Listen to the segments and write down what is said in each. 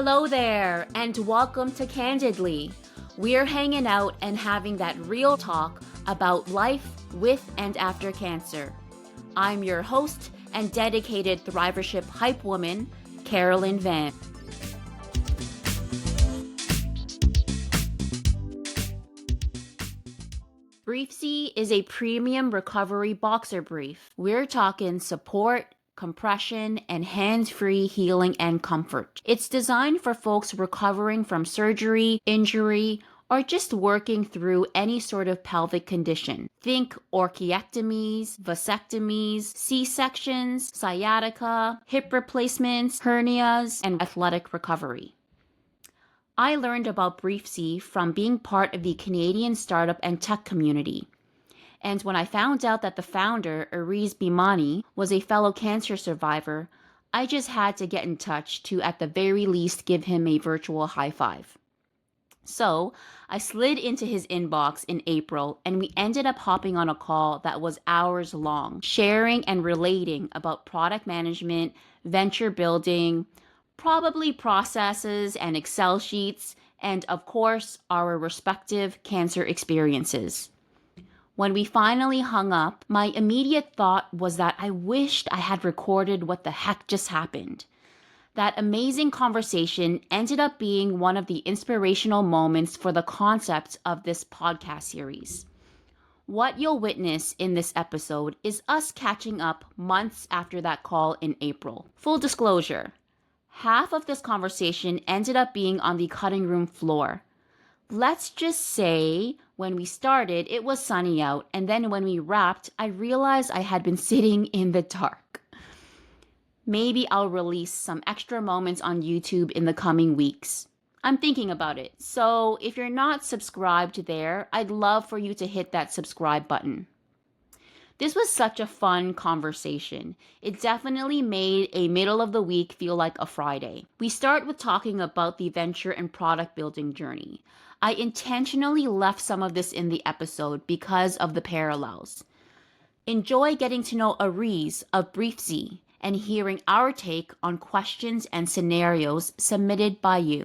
Hello there, and welcome to Candidly. We're hanging out and having that real talk about life with and after cancer. I'm your host and dedicated thrivership hype woman, Carolyn Van. BRFZY is a premium recovery boxer brief. We're talking support, compression, and hands-free healing and comfort. It's designed for folks recovering from surgery, injury, or just working through any sort of pelvic condition. Think orchiectomies, vasectomies, C-sections, sciatica, hip replacements, hernias, and athletic recovery. I learned about BRFZY from being part of the Canadian startup and tech community. And when I found out that the founder, Ariz Bhimani, was a fellow cancer survivor, I just had to get in touch to, at the very least, give him a virtual high five. So I slid into his inbox in April, and we ended up hopping on a call that was hours long, sharing and relating about product management, venture building, probably processes and Excel sheets, and of course, our respective cancer experiences. When we finally hung up, my immediate thought was that I wished I had recorded what the heck just happened. That amazing conversation ended up being one of the inspirational moments for the concept of this podcast series. What you'll witness in this episode is us catching up months after that call in April. Full disclosure, half of this conversation ended up being on the cutting room floor. Let's just say when we started, it was sunny out, and then when we wrapped, I realized I had been sitting in the dark. Maybe I'll release some extra moments on YouTube in the coming weeks. I'm thinking about it, so if you're not subscribed there, I'd love for you to hit that subscribe button. This was such a fun conversation. It definitely made a middle of the week feel like a Friday. We start with talking about the venture and product building journey. I intentionally left some of this in the episode because of the parallels. Enjoy getting to know Ariz of BRFZY and hearing our take on questions and scenarios submitted by you.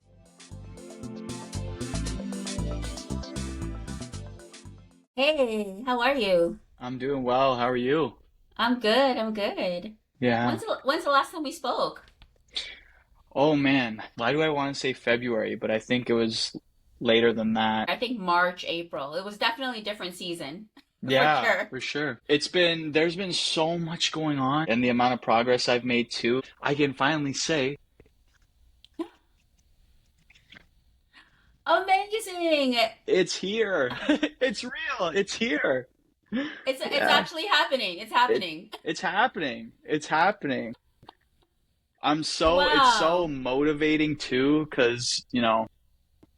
Hey, how are you? I'm doing well. How are you? I'm good. Yeah. When's the last time we spoke? Oh man, why do I want to say February? But I think it was later than that. I think March, April. It was definitely a different season. Yeah, for sure. There's been so much going on, and the amount of progress I've made too. I can finally say, Amazing! it's here. It's real. It's here. It's Yeah. actually happening. It's happening. It's happening. It's happening. It's so Wow. motivating too, because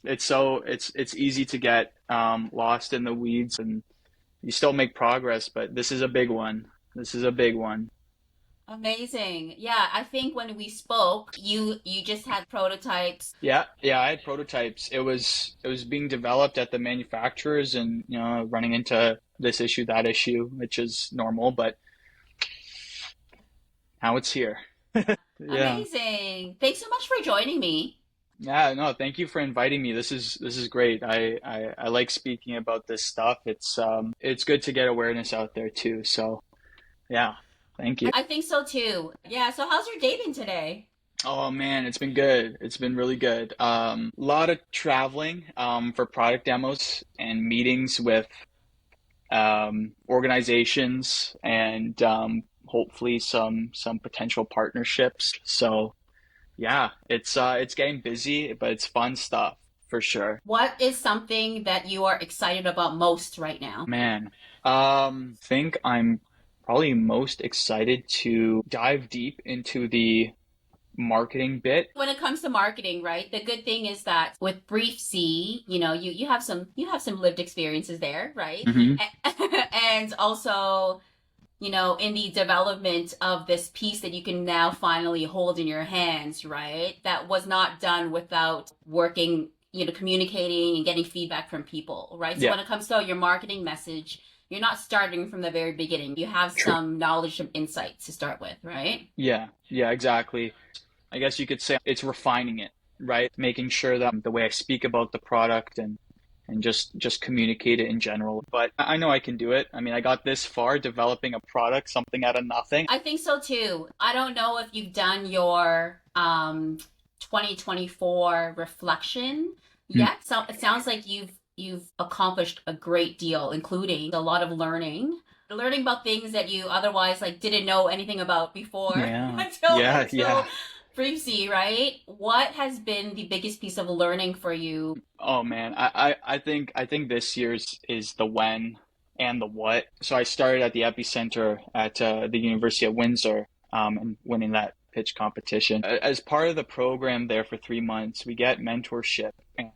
it's easy to get lost in the weeds, and you still make progress, but this is a big one. This is a big one. Amazing. Yeah, I think when we spoke, you just had prototypes. Yeah, I had prototypes. It was being developed at the manufacturers, and running into this issue, that issue, which is normal, but now it's here. Yeah. Amazing. Thanks so much for joining me. Yeah, no, thank you for inviting me. This is great. I like speaking about this stuff. It's good to get awareness out there too. So, yeah, thank you. I think so too. Yeah, so how's your day been today? Oh man, it's been good. It's been really good. Lot of traveling for product demos and meetings with organizations, and hopefully some potential partnerships. So yeah, it's getting busy, but it's fun stuff for sure. What is something that you are excited about most right now? Man, think I'm probably most excited to dive deep into the marketing bit. When it comes to marketing, right? The good thing is that with BRFZY, you have some lived experiences there, right? Hmm. And also, in the development of this piece that you can now finally hold in your hands, right? That was not done without working, communicating and getting feedback from people, right? So Yeah, when it comes to your marketing message, you're not starting from the very beginning. You have true. some knowledge, some insights to start with, right? Yeah, exactly. I guess you could say it's refining it. right? Making sure that the way I speak about the product and just communicate it in general. But I know I can do it. I mean, I got this far developing a product, something out of nothing. I think so too. I don't know if you've done your 2024 reflection Mm, yet. So it sounds like you've accomplished a great deal, including a lot of learning about things that you otherwise like didn't know anything about before yeah, until yeah, yeah. briefly, right? What has been the biggest piece of learning for you? Oh man, I think this year's is the when and the what. So I started at the epicenter at the University of Windsor, and winning that pitch competition. As part of the program there for 3 months, we get mentorship, and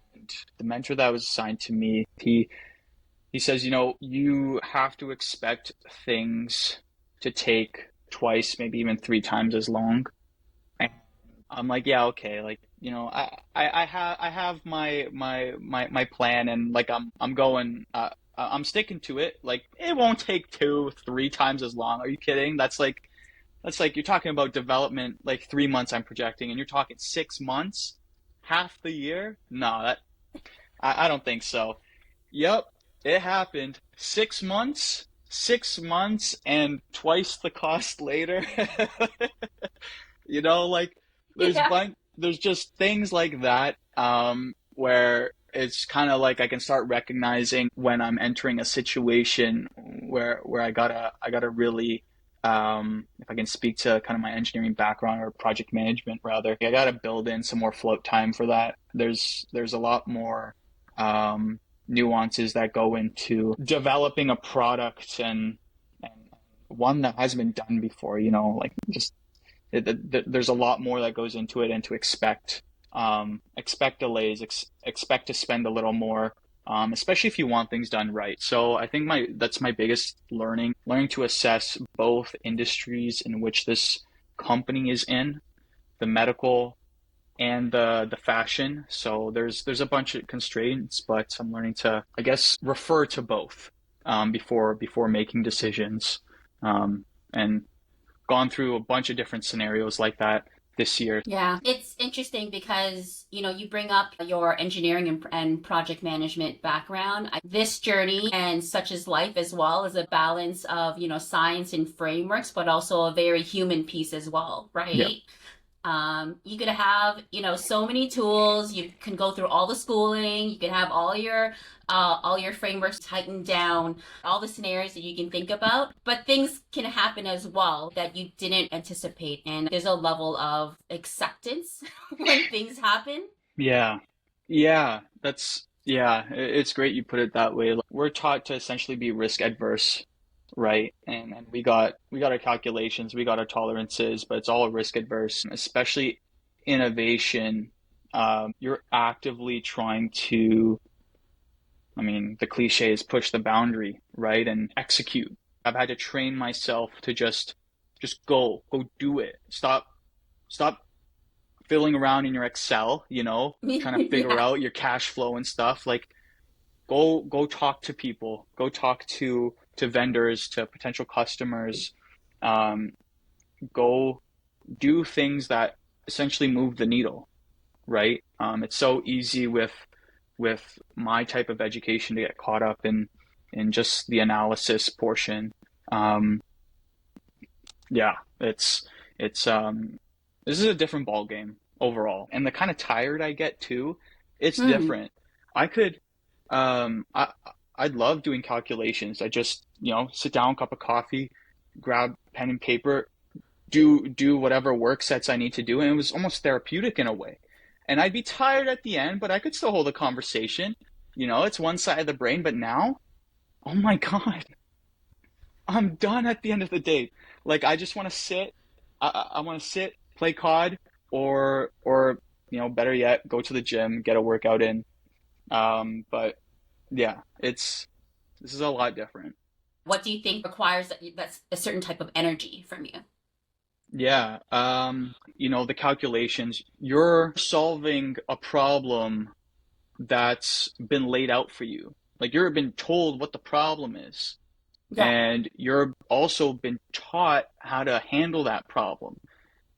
the mentor that was assigned to me, he says, you have to expect things to take twice, maybe even three times as long. And I'm like, yeah, okay, like, I have my plan, and like I'm going I'm sticking to it. Like it won't take two, three times as long. Are you kidding? That's like you're talking about development like 3 months I'm projecting, and you're talking 6 months, half the year? No, I don't think so. Yep, it happened. 6 months, 6 months, and twice the cost later. Like Yeah. there's just things like that, where it's kind of like I can start recognizing when I'm entering a situation where I gotta really, if I can speak to kind of my engineering background or project management rather, I gotta build in some more float time for that. There's a lot more nuances that go into developing a product, and one that hasn't been done before, like just there's a lot more that goes into it, and to expect delays, expect to spend a little more, especially if you want things done right. So I think that's my biggest learning to assess both industries in which this company is in, the medical and the fashion. So there's a bunch of constraints, but I'm learning to, I guess, refer to both, before making decisions, and gone through a bunch of different scenarios like that this year. Yeah, it's interesting because, you bring up your engineering and project management background. This journey and such is life as well is a balance of, science and frameworks, but also a very human piece as well, Yeah. right? You could have, so many tools. You can go through all the schooling. You can have all your frameworks tightened down, all the scenarios that you can think about. But things can happen as well that you didn't anticipate, and there's a level of acceptance when things happen. Yeah. Yeah. Yeah, it's great you put it that way. Like, we're taught to essentially be risk adverse, right? And we got our calculations, we got our tolerances, but it's all risk adverse, especially innovation. You're actively trying to, I mean, the cliche is push the boundary, right? And execute. I've had to train myself to just go do it. Stop fiddling around in your Excel, trying to figure Yeah. out your cash flow and stuff. Like go talk to people, go talk to vendors, to potential customers, um, go do things that essentially move the needle, right? It's so easy with my type of education to get caught up in just the analysis portion. Um, yeah, it's this is a different ball game overall, and the kind of tired I get too, it's Hmm. different. I could, I'd love doing calculations. I just, sit down, cup of coffee, grab pen and paper, do whatever work sets I need to do, and it was almost therapeutic in a way. And I'd be tired at the end, but I could still hold a conversation. It's one side of the brain, but now, oh my God, I'm done at the end of the day. Like I just want to sit. I want to sit, play COD, or better yet, go to the gym, get a workout in. But yeah, this is a lot different. What do you think requires that's a certain type of energy from you? Yeah, the calculations. You're solving a problem that's been laid out for you. Like you've been told what the problem is, Yeah. and you're also been taught how to handle that problem.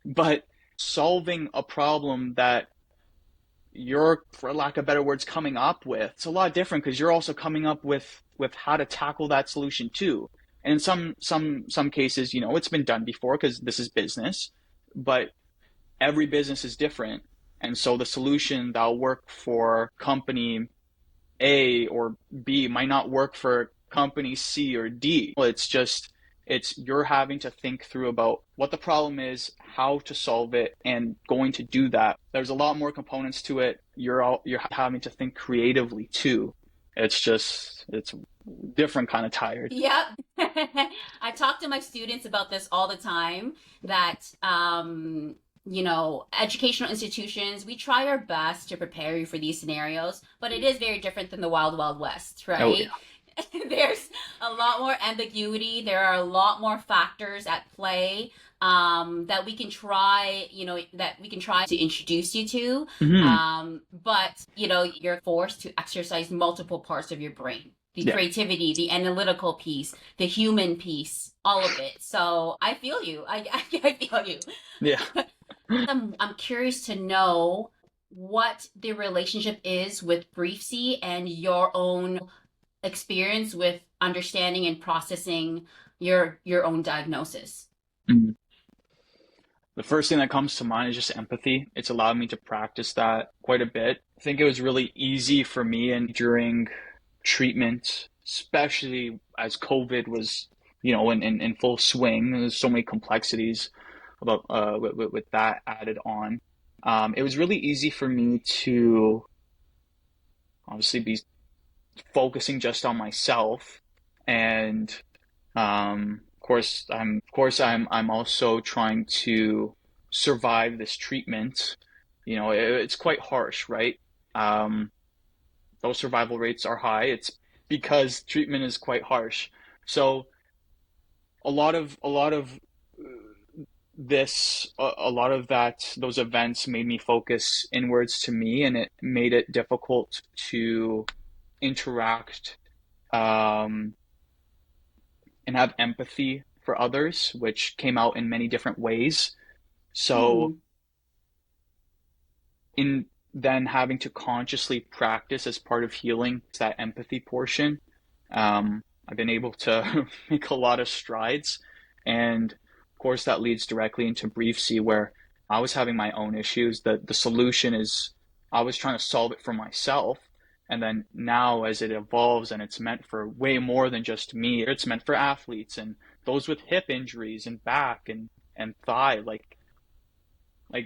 But solving a problem that you're, for lack of better words, coming up with. It's a lot different because you're also coming up with how to tackle that solution too. And in some cases, it's been done before because this is business, but every business is different. And so the solution that'll work for company A or B might not work for company C or D. It's you're having to think through about what the problem is, how to solve it, and going to do that. There's a lot more components to it. You're having to think creatively too. It's different kind of tired. Yep. I talk to my students about this all the time that, educational institutions, we try our best to prepare you for these scenarios, but it is very different than the wild, wild west, Oh right? yeah. There's a lot more ambiguity. There are a lot more factors at play that we can try, to introduce you to. Hmm. But, you're forced to exercise multiple parts of your brain. The Yeah. creativity, the analytical piece, the human piece, all of it. So I feel you. I feel you. Yeah. I'm curious to know what the relationship is with BRFZY and your own experience with understanding and processing your own diagnosis. Mhm. The first thing that comes to mind is just empathy. It's allowed me to practice that quite a bit. I think it was really easy for me and during treatment, especially as COVID was, in full swing. There's so many complexities about with that added on. It was really easy for me to obviously be focusing just on myself, and of course, I'm also trying to survive this treatment. It's quite harsh, right? Um, those survival rates are high. It's because treatment is quite harsh. So a lot of a lot of that, those events made me focus inwards to me, and it made it difficult to interact um, and have empathy for others, which came out in many different ways. So Hmm. in then having to consciously practice as part of healing that empathy portion, I've been able to make a lot of strides. And of course, that leads directly into BRFZY, where I was having my own issues. The solution is I was trying to solve it for myself. And then now, as it evolves and it's meant for way more than just me, it's meant for athletes and those with hip injuries and back and thigh. Like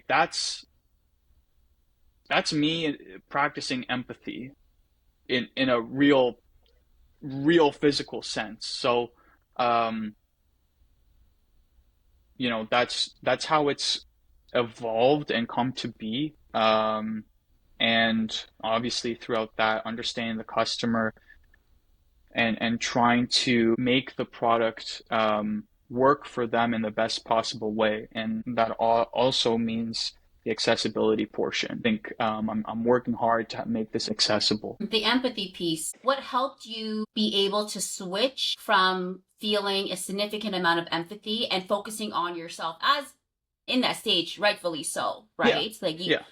that's me practicing empathy in a real physical sense. So, um, that's how it's evolved and come to be. And obviously throughout that, understanding the customer and trying to make the product work for them in the best possible way. And that also means the accessibility portion. I think I'm working hard to make this accessible. The empathy piece, what helped you be able to switch from feeling a significant amount of empathy and focusing on yourself as in that stage, rightfully so, Yeah, right? Like you yeah,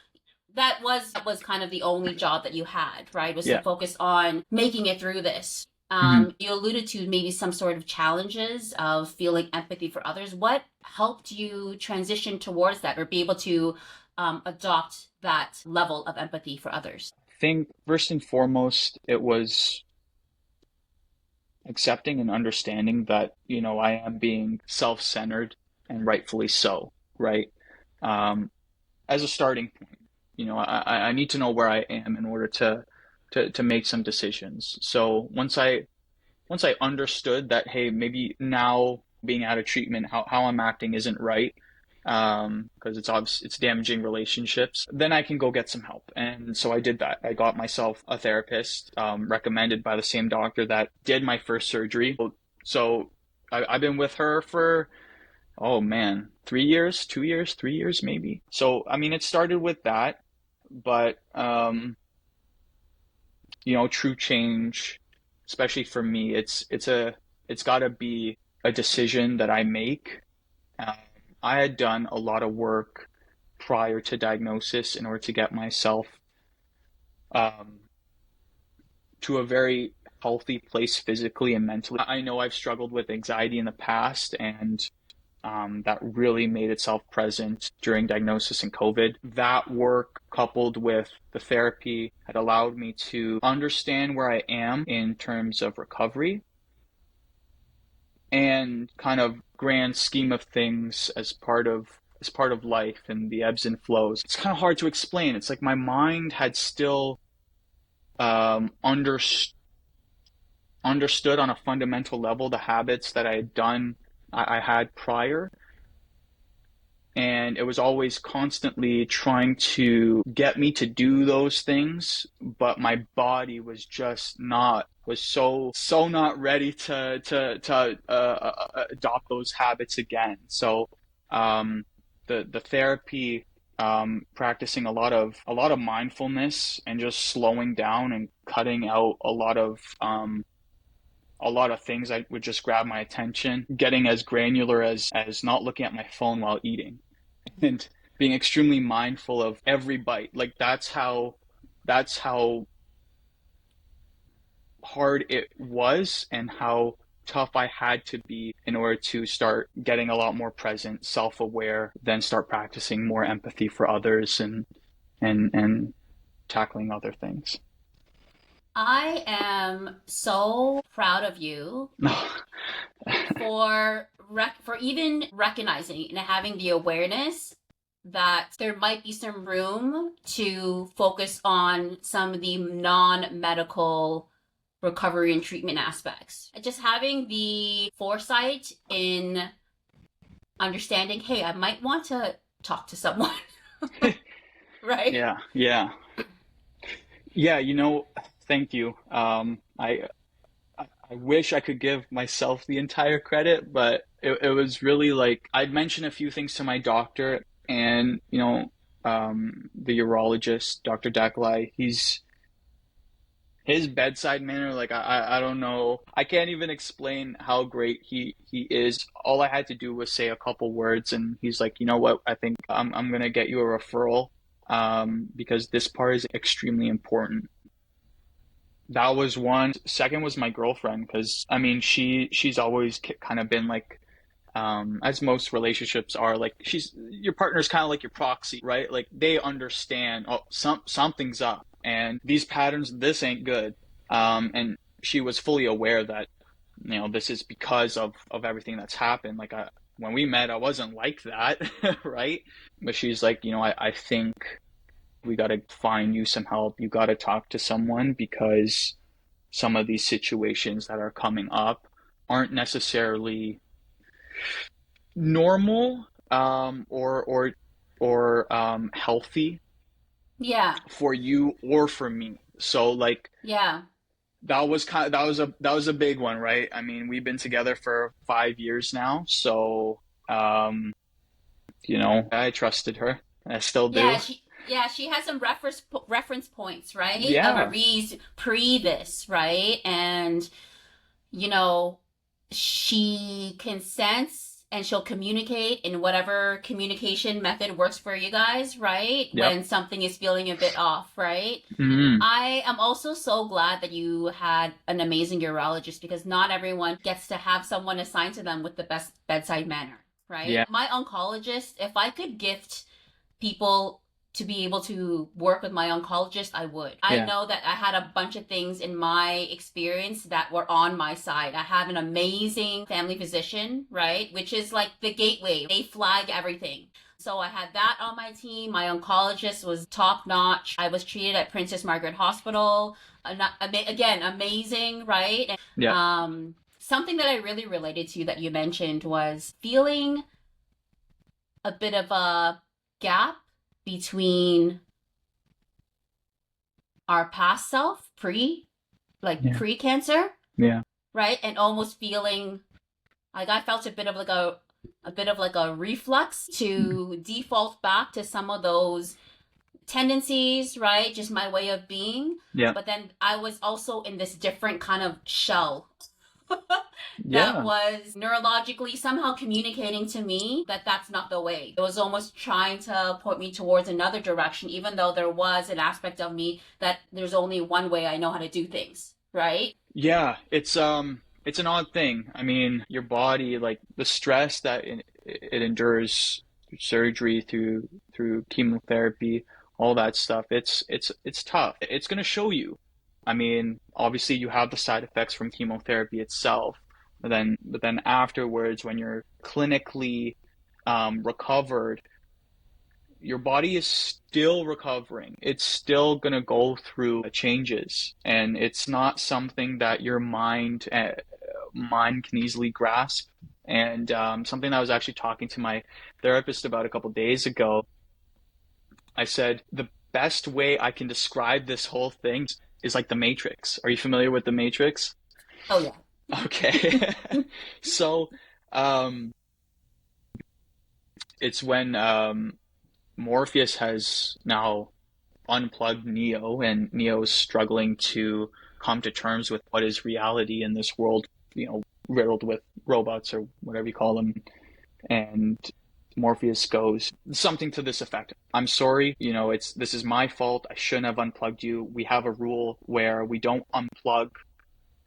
that was kind of the only job that you had, right? Was to yeah. focus on making it through this. Hmm. You alluded to maybe some sort of challenges of feeling empathy for others. What helped you transition towards that or be able to adopt that level of empathy for others? I think first and foremost, it was accepting and understanding that, I am being self-centered and rightfully so, right? Um, as a starting point, I need to know where I am in order to make some decisions. So once I understood that, hey, maybe now being out of treatment, how I'm acting isn't right, because it's obvious it's damaging relationships, then I can go get some help. And so I did that. I got myself a therapist, recommended by the same doctor that did my first surgery. So I've been with her for, oh man, 3 years, 2 years, 3 years maybe. So I mean, it started with that, but true change, especially for me, it's got to be a decision that I make. Um, I had done a lot of work prior to diagnosis in order to get myself um, to a very healthy place physically and mentally. I know I've struggled with anxiety in the past, and that really made itself present during diagnosis and COVID. That work, coupled with the therapy, had allowed me to understand where I am in terms of recovery and kind of grand scheme of things as part of life and the ebbs and flows. It's kind of hard to explain. It's like my mind had still um, under, understood on a fundamental level the habits that I had prior, and it was always constantly trying to get me to do those things, but my body was just not was so not ready to adopt those habits again. So the therapy, practicing a lot of mindfulness and just slowing down and cutting out a lot of things that would just grab my attention, getting as granular as not looking at my phone while eating, and being extremely mindful of every bite. Like that's how hard it was and how tough I had to be in order to start getting a lot more present, self-aware, then start practicing more empathy for others and tackling other things. I am so proud of you for for even recognizing and having the awareness that there might be some room to focus on some of the non-medical recovery and treatment aspects. Just having the foresight in understanding, hey, I might want to talk to someone, right? Yeah, yeah. Yeah, thank you. I wish I could give myself the entire credit, but it was really like I'd mentioned a few things to my doctor, and the urologist, Dr. Daklai, his bedside manner, like I don't know, I can't even explain how great he is. All I had to do was say a couple words, and he's like, you know what, I think I'm gonna get you a referral, because this part is extremely important. That was one. Second was my girlfriend, because I mean she's always kind of been like, as most relationships are, like she's your partner's kind of like your proxy, right? Like they understand, oh, something's up, and these patterns, this ain't good. And she was fully aware that this is because of everything that's happened. Like when we met, I wasn't like that, right? But she's like, I think we got to find you some help. You got to talk to someone, because some of these situations that are coming up aren't necessarily normal, or healthy Yeah, for you or for me. So like yeah. that was a big one, right? I mean, we've been together for 5 years now, so I trusted her. I still do. She has some reference points, right? Of Yeah, Ariz pre this, right? And you know, she can sense and she'll communicate in whatever communication method works for you guys, right? yep. When something is feeling a bit off, right? Hmm. I am also so glad that you had an amazing urologist, because not everyone gets to have someone assigned to them with the best bedside manner, right? Yeah, My oncologist, if I could gift people to be able to work with my oncologist, I would. I yeah, know that I had a bunch of things in my experience that were on my side. I have an amazing family physician, right? Which is like the gateway. They flag everything. So I had that on my team. My oncologist was top notch. I was treated at Princess Margaret Hospital. Again, amazing, right? yeah, Something that I really related to that you mentioned was feeling a bit of a gap between our past self yeah, pre-cancer, yeah, right? And almost feeling like I felt a bit of like a reflux to default back to some of those tendencies, right? Just my way of being. yeah, But then I was also in this different kind of shell that Yeah. was neurologically somehow communicating to me that that's not the way. It was almost trying to point me towards another direction, even though there was an aspect of me that there's only one way I know how to do things, right? Yeah, it's an odd thing. I mean, your body, like the stress that it endures through surgery, through chemotherapy, all that stuff. It's tough. It's gonna show you. I mean, obviously you have the side effects from chemotherapy itself, but then afterwards, when you're clinically recovered, your body is still recovering. It's still going to go through changes, and it's not something that your mind can easily grasp. And something that I was actually talking to my therapist about a couple days ago, I said the best way I can describe this whole thing is like the Matrix. Are you familiar with the Matrix? Oh, yeah. Okay. So, um, it's when Morpheus has now unplugged Neo, and Neo is struggling to come to terms with what is reality in this world, riddled with robots or whatever you call them. And Morpheus goes something to this effect: "I'm sorry, this is my fault. I shouldn't have unplugged you. We have a rule where we don't unplug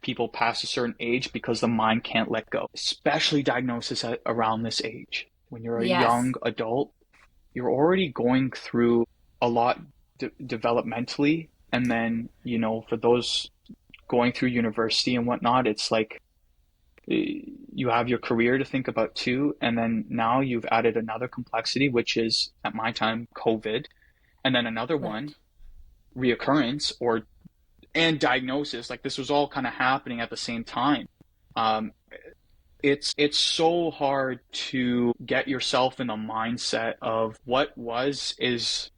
people past a certain age because the mind can't let go, especially diagnosis around this age. When you're a Yes. young adult, you're already going through a lot developmentally, and then for those going through university and whatnot, it's like you have your career to think about too, and then now you've added another complexity, which is at my time COVID, and then another one, Right. reoccurrence or and diagnosis. Like, this was all kind of happening at the same time. um, it's so hard to get yourself in the mindset of what was is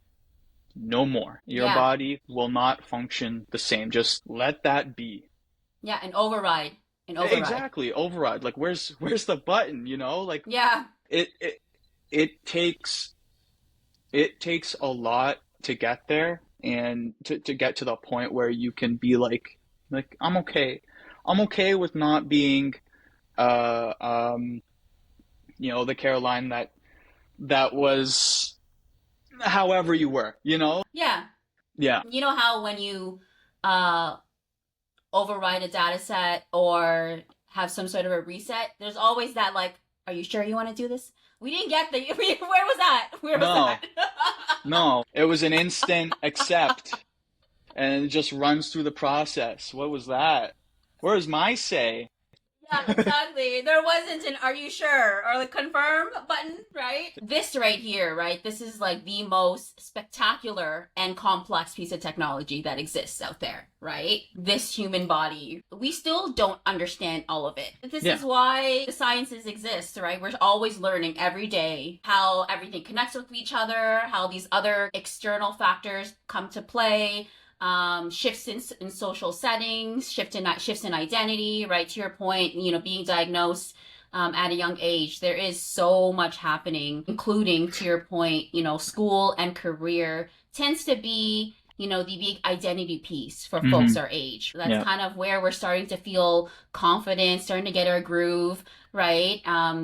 no more. Your Yeah. body will not function the same. Just let that be. Yeah. An override. An override. Exactly, override. Like, where's the button? Like, Yeah. it it it takes a lot to get there, and to get to the point where you can be like, I'm okay. I'm okay with not being uh um the Caroline that was however you were. Yeah. Yeah. You know how when you uh override a data set or have some sort of a reset, there's always that like, are you sure you want to do this? We didn't get the where was that? Where was No, that? no. It was an instant accept, and it just runs through the process. What was that? Where's my say? Yeah, exactly. There wasn't an are you sure or like confirm button, right? This right here, right? This is like the most spectacular and complex piece of technology that exists out there, right? This human body. We still don't understand all of it. This Yeah. is why the sciences exist, right? We're always learning every day how everything connects with each other, how these other external factors come to play, shifts in social settings, shifts in identity, right? To your point, being diagnosed at a young age, there is so much happening, including to your point, school and career tends to be, the big identity piece for folks Mm-hmm. our age. That's Yeah. kind of where we're starting to feel confident, starting to get our groove, right?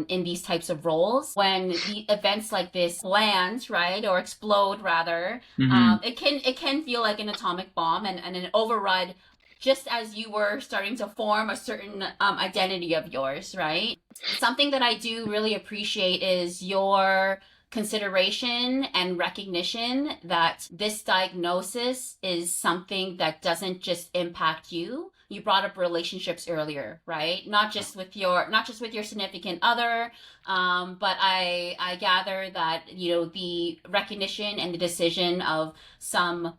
In these types of roles. When the events like this land, right, or explode rather, Mm-hmm. it can feel like an atomic bomb and an override just as you were starting to form a certain identity of yours, right? Something that I do really appreciate is your consideration and recognition that this diagnosis is something that doesn't just impact you. You brought up relationships earlier, right? Not just with your significant other, but I gather that the recognition and the decision of some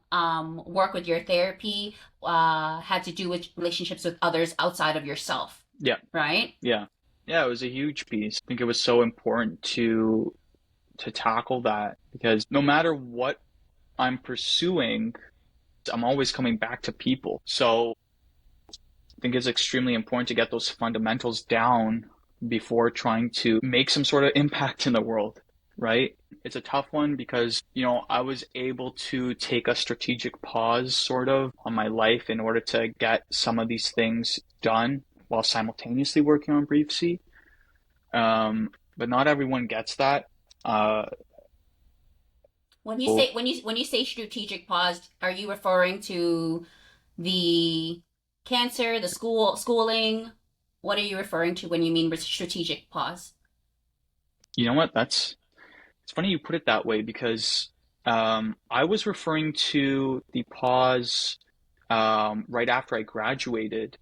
work with your therapy had to do with relationships with others outside of yourself, Yeah. right? Yeah. Yeah, it was a huge piece. I think it was so important to tackle that, because no matter what I'm pursuing, I'm always coming back to people. So I think it's extremely important to get those fundamentals down before trying to make some sort of impact in the world, right? It's a tough one because, I was able to take a strategic pause sort of on my life in order to get some of these things done. while simultaneously working on BRFZY. But not everyone gets that. Uh, When you so say strategic pause, are you referring to the cancer, the schooling? What are you referring to when you mean strategic pause? you know what? It's funny you put it that way because I was referring to the pause right after I graduated.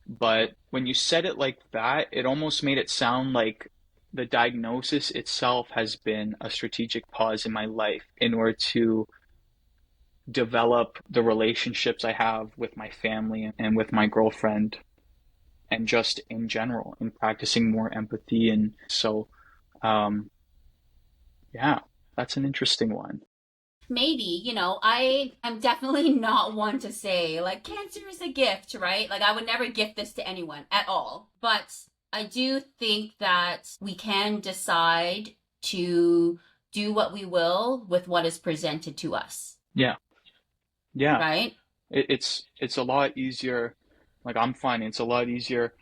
But when you said it like that, it almost made it sound like the diagnosis itself has been a strategic pause in my life in order to develop the relationships I have with my family and with my girlfriend and just in general in practicing more empathy. And so, um, yeah, that's an interesting one. Maybe, I am definitely not one to say like cancer is a gift, right? Like I would never gift this to anyone at all. But I do think that we can decide to do what we will with what is presented to us, Yeah, yeah. right? It's a lot easier. Like I'm finding it's a lot easier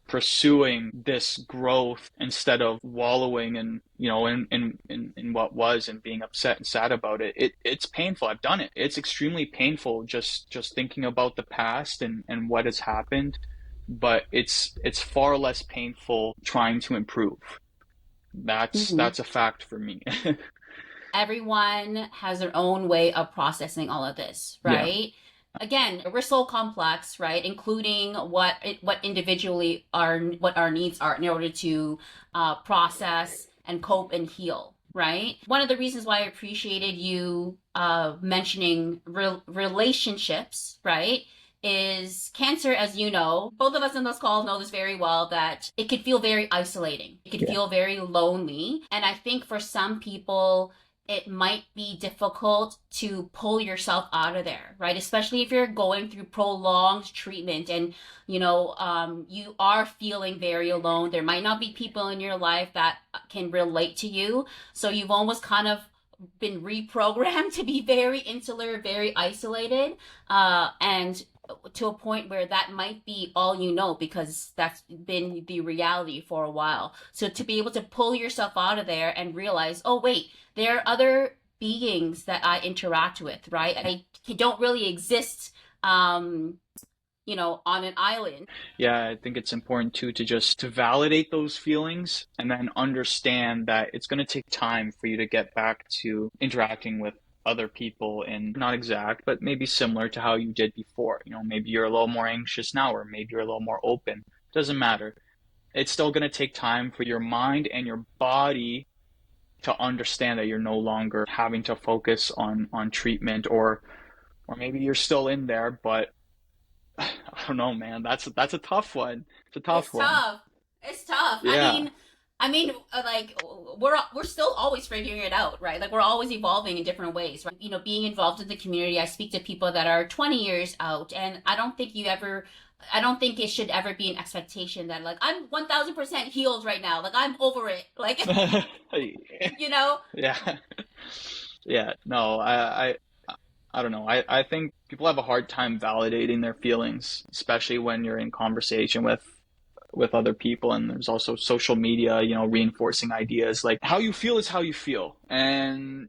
pursuing this growth instead of wallowing in in what was and being upset and sad about it. It's painful. I've done it. It's extremely painful just thinking about the past and what has happened, but it's far less painful trying to improve. Mm-hmm. That's a fact for me. Everyone has their own way of processing all of this, Yeah. right? Again, we're so complex, right? Including what individually our what our needs are in order to process and cope and heal, right? One of the reasons why I appreciated you mentioning relationships, right? Is cancer, as you know, both of us in this call know this very well, that it could feel very isolating. It could Yeah. feel very lonely. And I think for some people, it might be difficult to pull yourself out of there, right? Especially if you're going through prolonged treatment and, you are feeling very alone. There might not be people in your life that can relate to you. So you've almost kind of been reprogrammed to be very insular, very isolated, and to a point where that might be all you know because that's been the reality for a while. So to be able to pull yourself out of there and realize, oh, wait, there are other beings that I interact with, right? I don't really exist, on an island. Yeah, I think it's important too to just to validate those feelings and then understand that it's going to take time for you to get back to interacting with other people and not exact, but maybe similar to how you did before. Maybe you're a little more anxious now, or maybe you're a little more open. Doesn't matter. It's still going to take time for your mind and your body to understand that you're no longer having to focus on treatment, or maybe you're still in there, but I don't know, man. That's a tough one. It's a tough It's one. tough. It's tough. Yeah. Like we're still always figuring it out, right? Like we're always evolving in different ways, right? Being involved in the community, I speak to people that are 20 years out, and I don't think it should ever be an expectation that like I'm 1000% healed right now. Like I'm over it. Like you know, Yeah. Yeah. No, I don't know. I think people have a hard time validating their feelings, especially when you're in conversation with other people, and there's also social media, reinforcing ideas like how you feel is how you feel. And,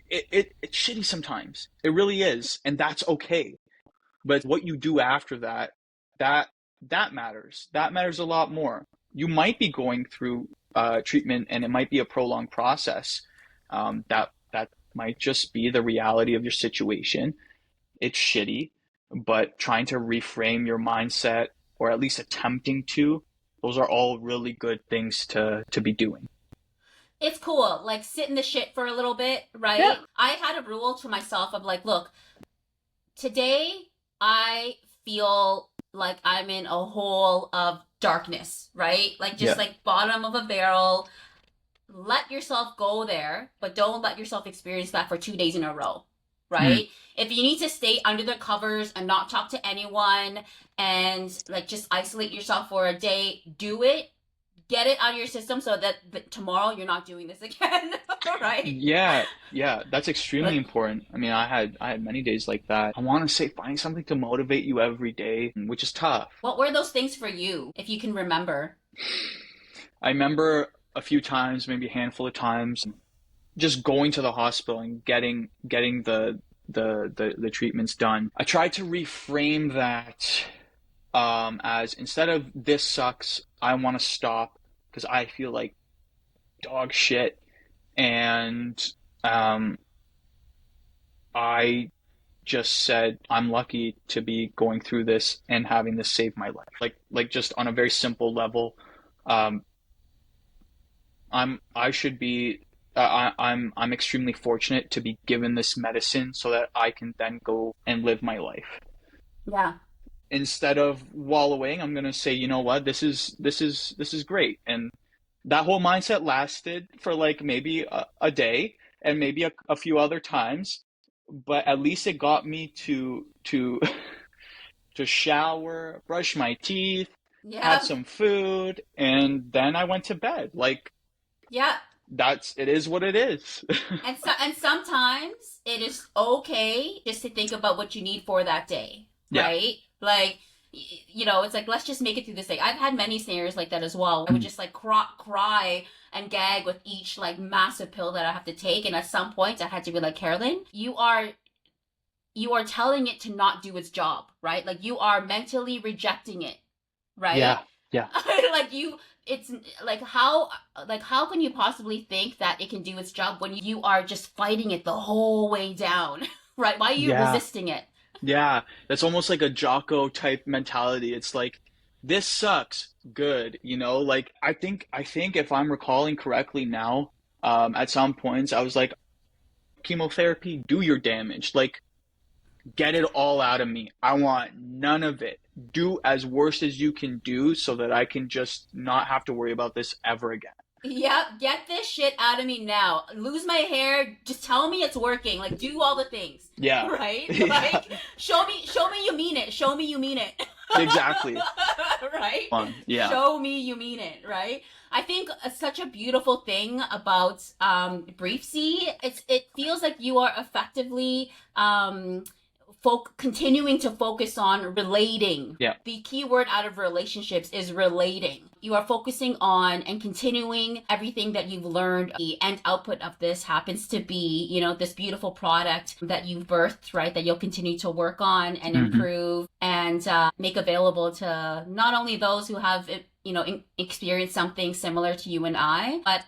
it's shitty sometimes. It really is, and that's okay. But what you do after that, that that matters. That matters a lot more. You might be going through treatment, and it might be a prolonged process. That might just be the reality of your situation. It's shitty, but trying to reframe your mindset, or at least attempting to, those are all really good things to be doing. it's cool. Like sit in the shit for a little bit, Yeah. right? I had a rule to myself of like, look, today I feel like I'm in a hole of darkness, right? Like just Yeah. like bottom of a barrel. Let yourself go there, but don't let yourself experience that for 2 days in a row, Mm. right? If you need to stay under the covers and not talk to anyone and like just isolate yourself for a day, do it. get it out of your system so that tomorrow you're not doing this again, right? Yeah, yeah, that's extremely Like, important. I mean, I had many days like that. I want to say finding something to motivate you every day, which is tough. what were those things for you, if you can remember? I remember a few times, maybe a handful of times, just going to the hospital and getting the treatments done. I tried to reframe that as instead of this sucks, I want to stop because I feel like dog shit, and um, I just said I'm lucky to be going through this and having this save my life. Like just on a very simple level, um, I should be I'm extremely fortunate to be given this medicine so that I can then go and live my life. Yeah. Instead of wallowing, I'm gonna say, you know what, this is great. And that whole mindset lasted for like maybe a day and maybe a few other times, but at least it got me to to shower, brush my teeth, had Yeah. some food, and then I went to bed. Like Yeah. that's it is what it is. And sometimes it is okay just to think about what you need for that day, Yeah. right? Like, it's like let's just make it through this day. I've had many scenarios like that as well. I would just like cry and gag with each like massive pill that I have to take, and at some point I had to be like, Carolyn, you are telling it to not do its job, right? Like you are mentally rejecting it, right? Yeah. Yeah. like you it's like how can you possibly think that it can do its job when you are just fighting it the whole way down? Right? Why are you Yeah. resisting it? Yeah. That's almost like a Jocko type mentality. It's like this sucks. Good, like I think if I'm recalling correctly now, at some points I was like, chemotherapy, do your damage. Like get it all out of me. I want none of it. Do as worst as you can do so that I can just not have to worry about this ever again. Yep, get this shit out of me now. Lose my hair, just tell me it's working. Like do all the things. Yeah. Right? Yeah. Like show me you mean it. Show me you mean it. Exactly. Right? Fun. Yeah. Show me you mean it, right? I think such a beautiful thing about BRFZY, it feels like you are effectively continuing to focus on relating. Yeah. The key word out of relationships is relating. You are focusing on and continuing everything that you've learned. The end output of this happens to be, this beautiful product that you've birthed, right? That you'll continue to work on and improve and make available to not only those who have, experienced something similar to you and I, but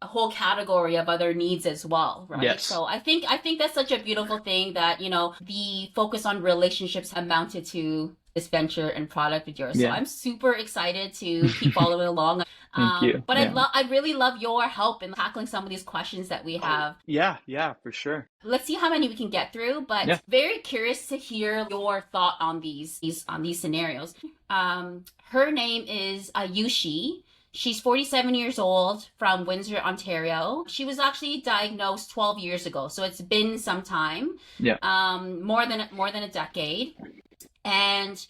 a whole category of other needs as well, right? Yes. So I think that's such a beautiful thing that, the focus on relationships amounted to this venture and product of yours. So Yeah. I'm super excited to keep following along. Thank you. But Yeah. I'd really love your help in tackling some of these questions that we have. Yeah, yeah, for sure. Let's see how many we can get through, but Yeah. very curious to hear your thought on these scenarios. Her name is Ayushi. She's 47 years old from Windsor, Ontario. She was actually diagnosed 12 years ago, so it's been some time. Yeah. More than a decade. And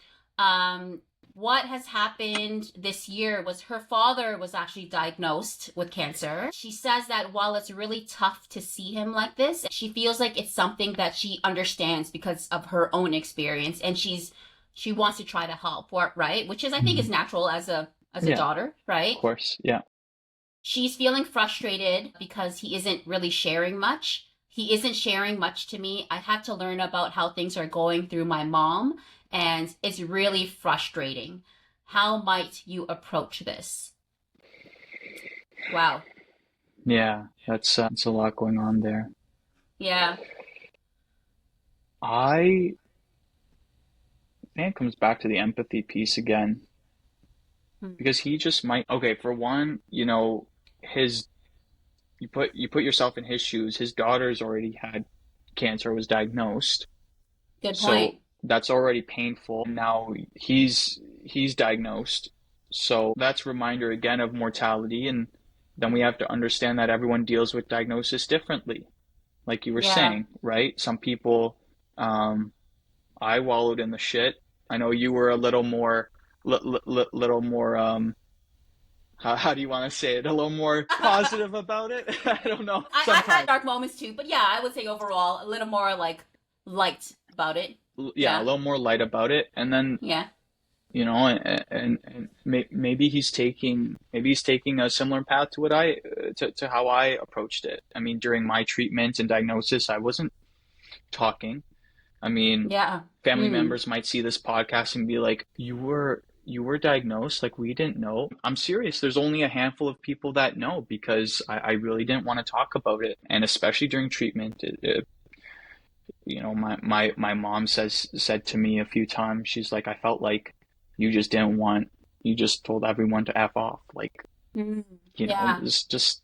what has happened this year was her father was actually diagnosed with cancer. She says that while it's really tough to see him like this, she feels like it's something that she understands because of her own experience, and she wants to try to help, right? Which is, I think, is natural as a Yeah. daughter, right? Of course. Yeah. She's feeling frustrated because he isn't really sharing much. He isn't sharing much to me. I have to learn about how things are going through my mom, and it's really frustrating. How might you approach this? Wow. Yeah. That's a lot going on there. Yeah. I think it comes back to the empathy piece again. Because he just might, okay, for one, his you put yourself in his shoes. His daughter's already had cancer, was diagnosed. Good So point. that's already painful. Now he's diagnosed. So that's a reminder again of mortality, and then we have to understand that everyone deals with diagnosis differently. Like you were Yeah. saying, right? Some people, I wallowed in the shit. I know you were a little more little more how do you want to say it? A little more positive about it? I don't know. I've had Sometimes, dark moments too, but yeah, I would say overall a little more like light about it. yeah, a Yeah, little more light about it. And then, yeah. and maybe he's taking a similar path to what to how I approached it. I mean, during my treatment and diagnosis, I wasn't talking. I mean, Yeah. family Mm. members might see this podcast and be like, you were diagnosed? Like we didn't know. I'm serious. There's only a handful of people that know because I really didn't want to talk about it. And especially during treatment, my mom said to me a few times, she's like, I felt like you just didn't want, you just told everyone to F off. Like, Mm. Yeah. it's just,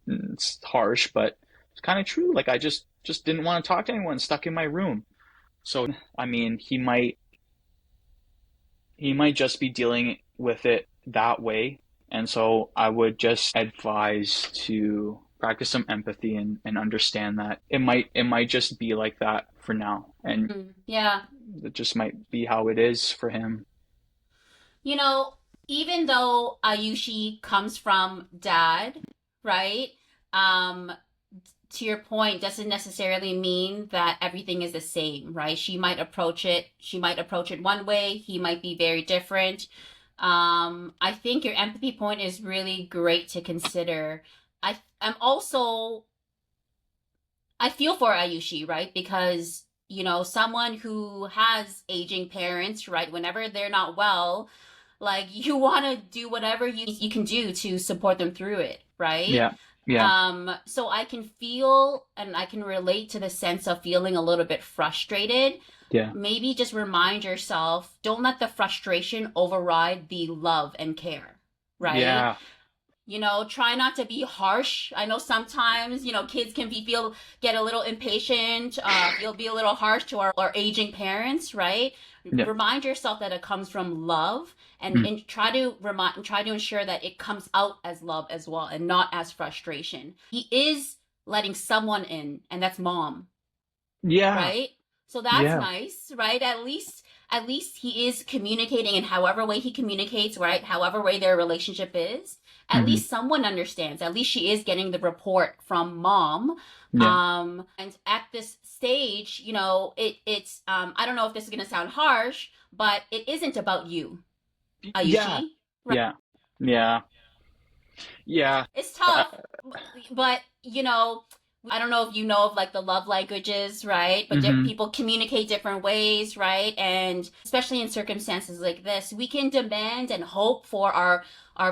it's harsh, but it's kind of true. Like I just didn't want to talk to anyone, stuck in my room. So, I mean, he might just be dealing with it that way. And so I would just advise to practice some empathy and understand that it might just be like that for now. And Mm. Yeah. it just might be how it is for him. You know, even though Ayushi comes from dad, right? Um, to your point, doesn't necessarily mean that everything is the same, right? She might approach it one way, he might be very different. I think your empathy point is really great to consider. I'm also I feel for Ayushi, right? Because, someone who has aging parents, right, whenever they're not well, like you want to do whatever you can do to support them through it, right? Yeah, yeah, So I can feel and I can relate to the sense of feeling a little bit frustrated. yeah, Maybe just remind yourself, don't let the frustration override the love and care, right? yeah, Try not to be harsh. I know sometimes, kids can get a little impatient, feel be a little harsh to our aging parents, right? yeah. Remind yourself that it comes from love, and, Mm. and try to ensure that it comes out as love as well and not as frustration. He is letting someone in, and that's mom, Yeah, right? So that's yeah. nice, right? At least he is communicating in however way he communicates, right? However way their relationship is. At Hmm. least someone understands. At least she is getting the report from mom. Yeah, And at this stage, it's I don't know if this is gonna sound harsh, but it isn't about you, yeah, Ayushi. Right? yeah, yeah, yeah. It's Uh, tough, but I don't know if you know of like the love languages, right? But hmm. people communicate different ways, right? And especially in circumstances like this, we can demand and hope for our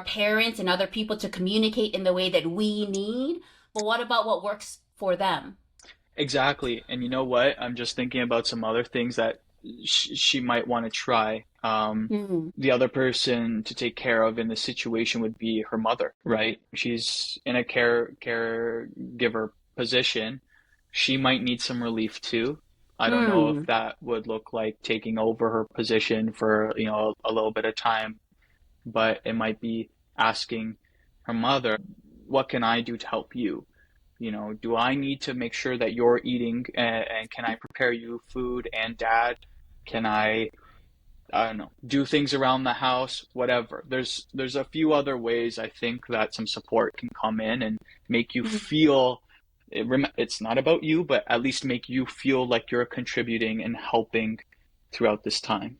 parents and other people to communicate in the way that we need. But what about what works for them? Exactly. And you know what? I'm just thinking about some other things that she might want to try. Mm. The other person to take care of in this situation would be her mother, right? She's in a caregiver position. She might need some relief too. I don't know if Mm. that would look like taking over her position for, a little bit of time, but it might be asking her mother, what can I do to help you? Do I need to make sure that you're eating and can I prepare you food and dad? Can I don't know, do things around the house, whatever. There's a few other ways I think that some support can come in and make you feel it's not about you, but at least make you feel like you're contributing and helping throughout this time.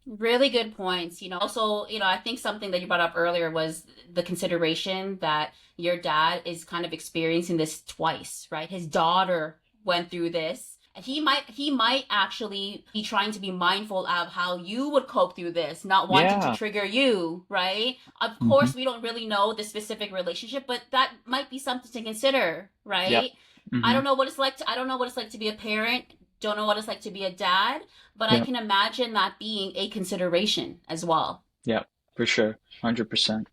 Really good points. Also, I think something that you brought up earlier was the consideration that your dad is kind of experiencing this twice, right? His daughter went through this. And he might actually be trying to be mindful of how you would cope through this, not wanting to Yeah. trigger you, right? Of Hmm. course, we don't really know the specific relationship, but that might be something to consider, Yep. right? I Hmm. don't know what it's like to I don't know what it's like to be a parent, don't know what it's like to be a dad, but I Yep. can imagine that being a consideration as well. Yep. For sure. 100%.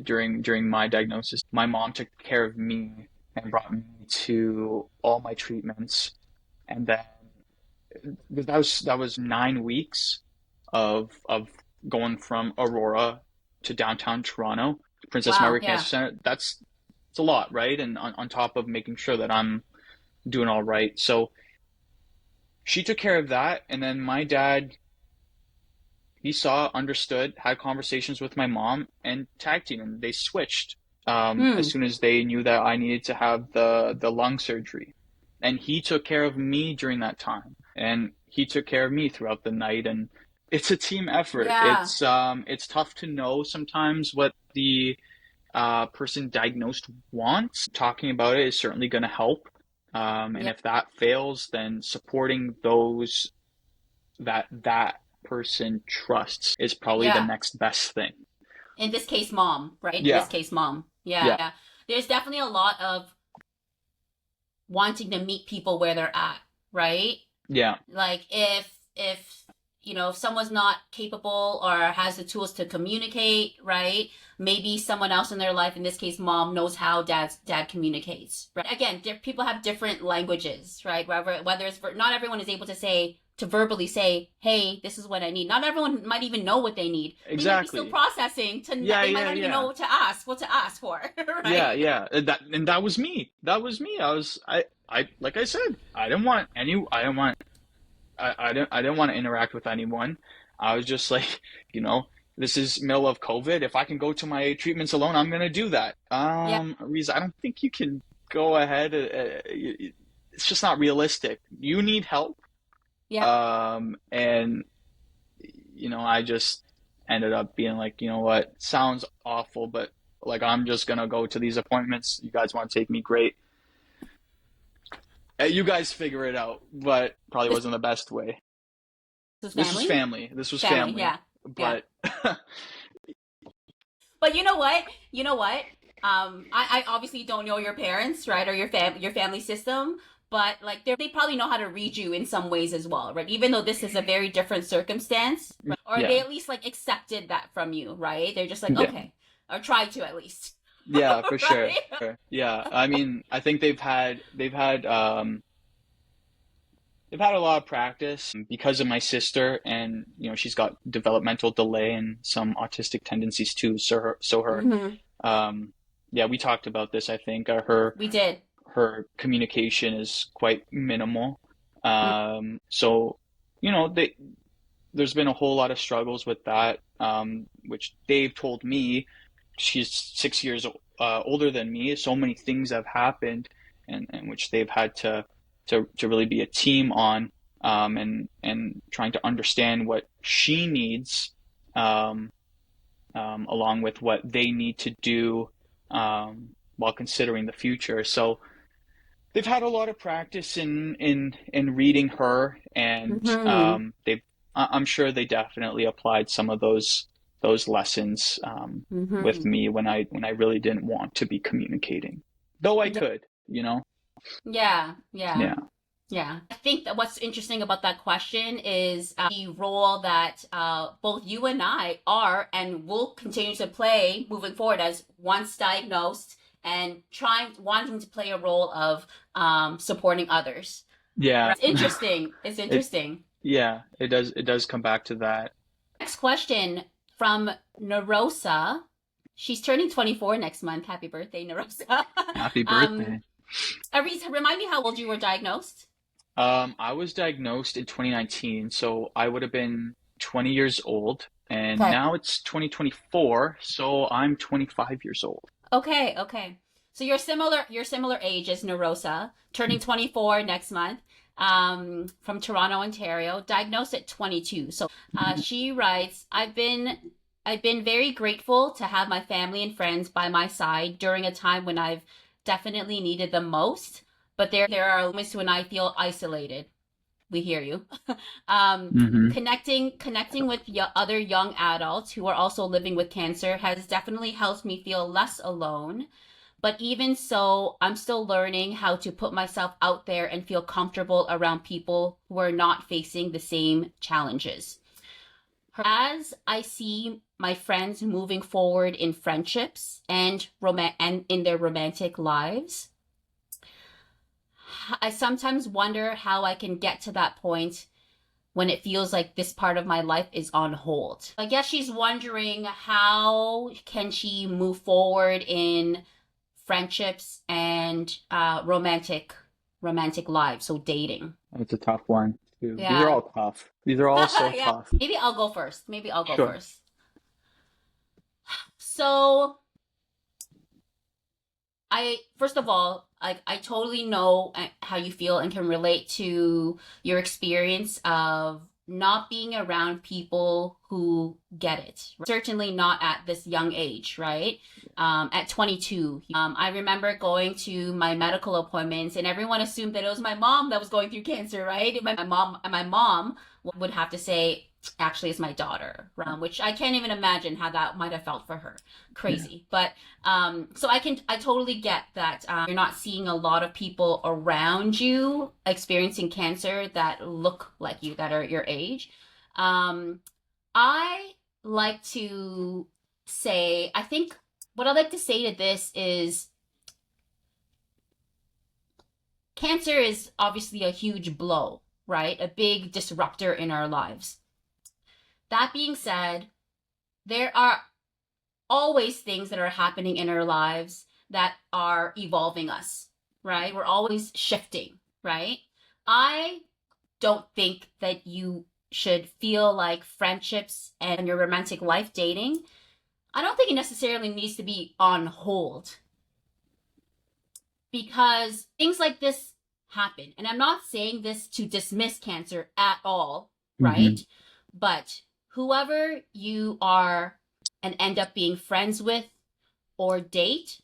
During my diagnosis, my mom took care of me and brought me to all my treatments. And then that was 9 weeks of going from Aurora to downtown Toronto, Princess Wow, Margaret Cancer yeah. Center. It's a lot, right? And on top of making sure that I'm doing all right. So she took care of that, and then my dad he saw, understood, had conversations with my mom, and tag team, and they switched as Hmm. soon as they knew that I needed to have the lung surgery. And he took care of me during that time, and he took care of me throughout the night. And it's a team effort. Yeah. It's tough to know sometimes what the person diagnosed wants. Talking about it is certainly going to help. And Yeah. if that fails, then supporting those that person trusts is probably the Yeah. next best thing. In this case, mom, right? In this Yeah, case, mom. yeah, Yeah. There's definitely a lot of wanting to meet people where they're at, right? yeah, Like if if someone's not capable or has the tools to communicate, right? Maybe someone else in their life, in this case mom, knows how dad communicates, right? Again, people have different languages, right? Whether it's not everyone is able to say, to verbally say, hey, this is what I need. Not everyone might even know what they need. They might be still exactly. processing Yeah, they might yeah, not even yeah. know what to ask for. Yeah, Right? yeah. And that was me. That was me. I like I said, I didn't want any I didn't want I didn't want to interact with anyone. I was just like, you know, this is middle of COVID. If I can go to my treatments alone, I'm gonna do that. Yeah. Reese, I don't think you can go ahead. It's just not realistic. You need help. Yeah. And I just ended up being like, you know what, sounds awful, but like I'm just gonna go to these appointments. You guys want to take me? Great. You guys figure it out, but probably This wasn't the best way. was This was family. family. This was Family, family. yeah. Yeah. But But you know what? You know what? I obviously don't know your parents, right, or your family system, but like they probably know how to read you in some ways as well, right? Even though this is a very different circumstance, right? Or yeah, they at least like accepted that from you, right? They're just like, yeah, okay, or tried to at least, yeah, for sure. right? Yeah, I mean, I think they've had a lot of practice because of my sister, and she's got developmental delay and some autistic tendencies too. So her Hmm. um, yeah, we talked about this. I think her We did. her communication is quite minimal. So there's been a whole lot of struggles with that, which they've told me. She's 6 years older than me. So many things have happened, and which they've had to really be a team on, and trying to understand what she needs, um, along with what they need to do, while considering the future. So they've had a lot of practice in reading her, and Hmm. I'm sure they definitely applied some of those lessons, with Hmm. me when I really didn't want to be communicating, though I Yeah. could. Yeah. Yeah. Yeah, Yeah, I think that what's interesting about that question is the role that both you and I are and will continue to play moving forward as once diagnosed and wanting to play a role of supporting others. yeah. Right? It's interesting. It's It interesting. Yeah, it does come back to that. Next question from Nerosa. She's turning 24 next month. Happy birthday, Nerosa. Happy um, birthday. Ariz, remind me how old you were diagnosed. I was diagnosed in 2019, so I would have been 20 years old, and Okay. now it's 2024, so I'm 25 years old. Okay, okay. So you're similar age as Nerosa, turning 24 next month, from Toronto, Ontario, diagnosed at 22. So she writes, I've been very grateful to have my family and friends by my side during a time when I've definitely needed them most, but there are moments when I feel isolated. We hear you. um, Hmm. connecting with other young adults who are also living with cancer has definitely helped me feel less alone. But even so, I'm still learning how to put myself out there and feel comfortable around people who are not facing the same challenges. As I see my friends moving forward in friendships and in their romantic lives, I sometimes wonder how I can get to that point when it feels like this part of my life is on hold. I guess she's wondering how can she move forward in friendships and romantic lives, so dating. It's a tough one. Dude, these are Yeah. all tough. These are all so Yeah. tough. Maybe I'll go first. Maybe I'll go Sure. first. So I first of all, I totally know how you feel and can relate to your experience of not being around people who get it. Certainly not at this young age, right? At 22, I remember going to my medical appointments, and everyone assumed that it was my mom that was going through cancer, right? My mom would have to say, actually, it's my daughter, which I can't even imagine how that might have felt for her. Yeah. Crazy, but so I totally get that you're not seeing a lot of people around you experiencing cancer that look like you, that are your age. Um, I like to say, I think what I like to say to this is cancer is obviously a huge blow, right? A big disruptor in our lives. That being said, there are always things that are happening in our lives that are evolving us, right? We're always shifting, right? I don't think that you should feel like friendships and your romantic life dating, I don't think it necessarily needs to be on hold because things like this happen. And I'm not saying this to dismiss cancer at all, Hmm. right? But whoever you are and end up being friends with or date,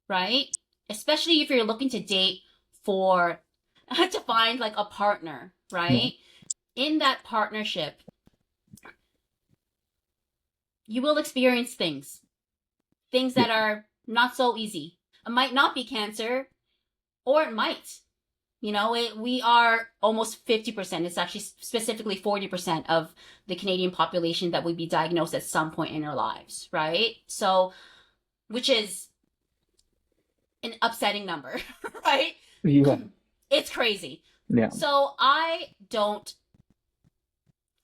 right? Especially if you're looking to date for to find like a partner, Yeah. right? In that partnership, you will experience things Yeah. that are not so easy. It might not be cancer, or it might. We are almost 50%. It's actually specifically 40% of the Canadian population that would be diagnosed at some point in their lives, right? So, which is an upsetting number, right? Yeah. It's crazy. Yeah. So I don't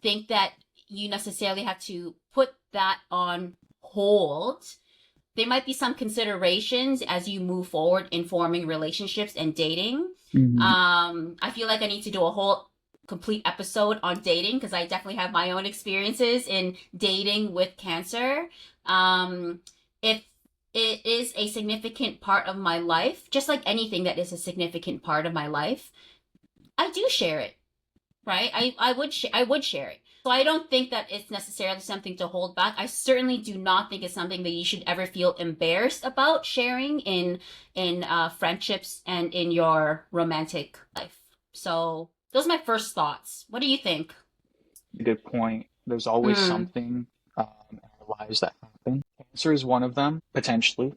think that you necessarily have to put that on hold. There might be some considerations as you move forward in forming relationships and dating. Hmm. I feel like I need to do a whole complete episode on dating because I definitely have my own experiences in dating with cancer. If it is a significant part of my life, just like anything that is a significant part of my life, I do share it, right? I would share it. So I don't think that it's necessarily something to hold back. I certainly do not think it's something that you should ever feel embarrassed about sharing in friendships and in your romantic life. So those are my first thoughts. What do you think? Good point. There's always Mm. something in our lives that happen. Cancer is one of them, potentially.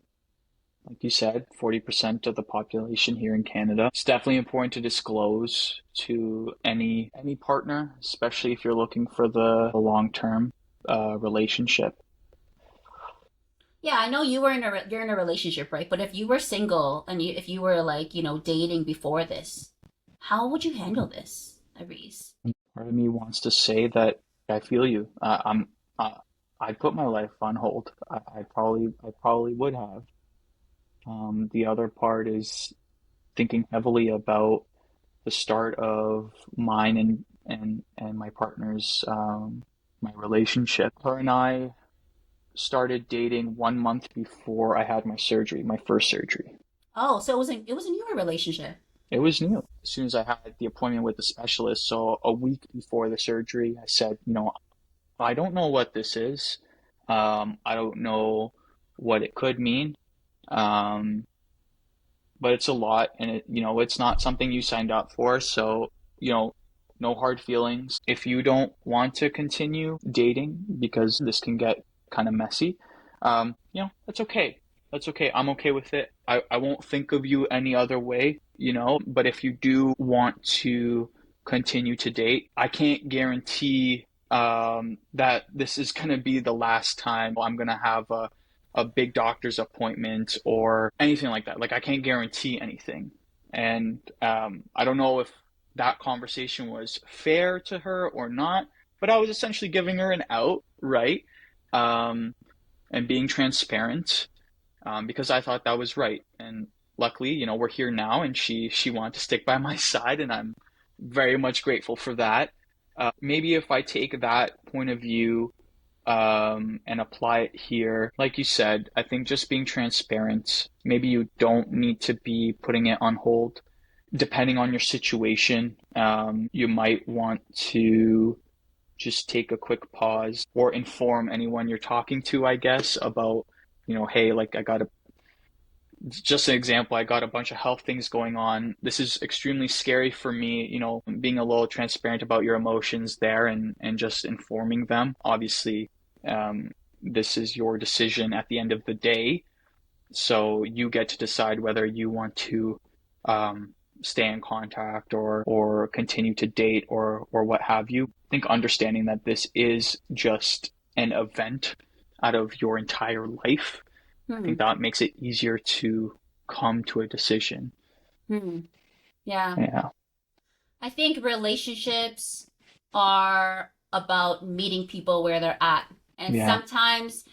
Like you said, 40% of the population here in Canada. It's definitely important to disclose to any partner, especially if you're looking for the long-term relationship. Yeah, I know you're in a relationship, right? But if you were single and if you were like, dating before this, how would you handle this, Ariz? Part of me wants to say that I feel you. Uh, I'd put my life on hold. I probably would have. The other part is thinking heavily about the start of mine and my partner's my relationship. Her and I started dating 1 month before I had my surgery, my first surgery. Oh, so it was a newer relationship. It was new. As soon as I had the appointment with the specialist, so a week before the surgery, I said, I don't know what this is. I don't know what it could mean. Um, but it's a lot, and it's not something you signed up for. So, you know, no hard feelings. If you don't want to continue dating because this can get kind of messy, that's okay. That's okay. I'm okay with it. I won't think of you any other way, but if you do want to continue to date, I can't guarantee that this is going to be the last time I'm going to have a big doctor's appointment or anything like that. Like, I can't guarantee anything. And I don't know if that conversation was fair to her or not, but I was essentially giving her an out, right? Um, and being transparent because I thought that was right. And luckily, we're here now, and she wanted to stick by my side, and very much grateful for that. Maybe if I take that point of view and apply it here, like you said, I think just being transparent. Maybe you don't need to be putting it on hold. Depending on your situation, you might want to just take a quick pause or inform anyone you're talking to, I guess, about, hey, like just an example, I got a bunch of health things going on. This is extremely scary for me, being a little transparent about your emotions there and just informing them. Obviously, this is your decision at the end of the day. So you get to decide whether you want to stay in contact or continue to date or what have you. I think understanding that this is just an event out of your entire life, I Hmm. think that makes it easier to come to a decision. Hmm. Yeah. Yeah. I think relationships are about meeting people where they're at. And Yeah. sometimes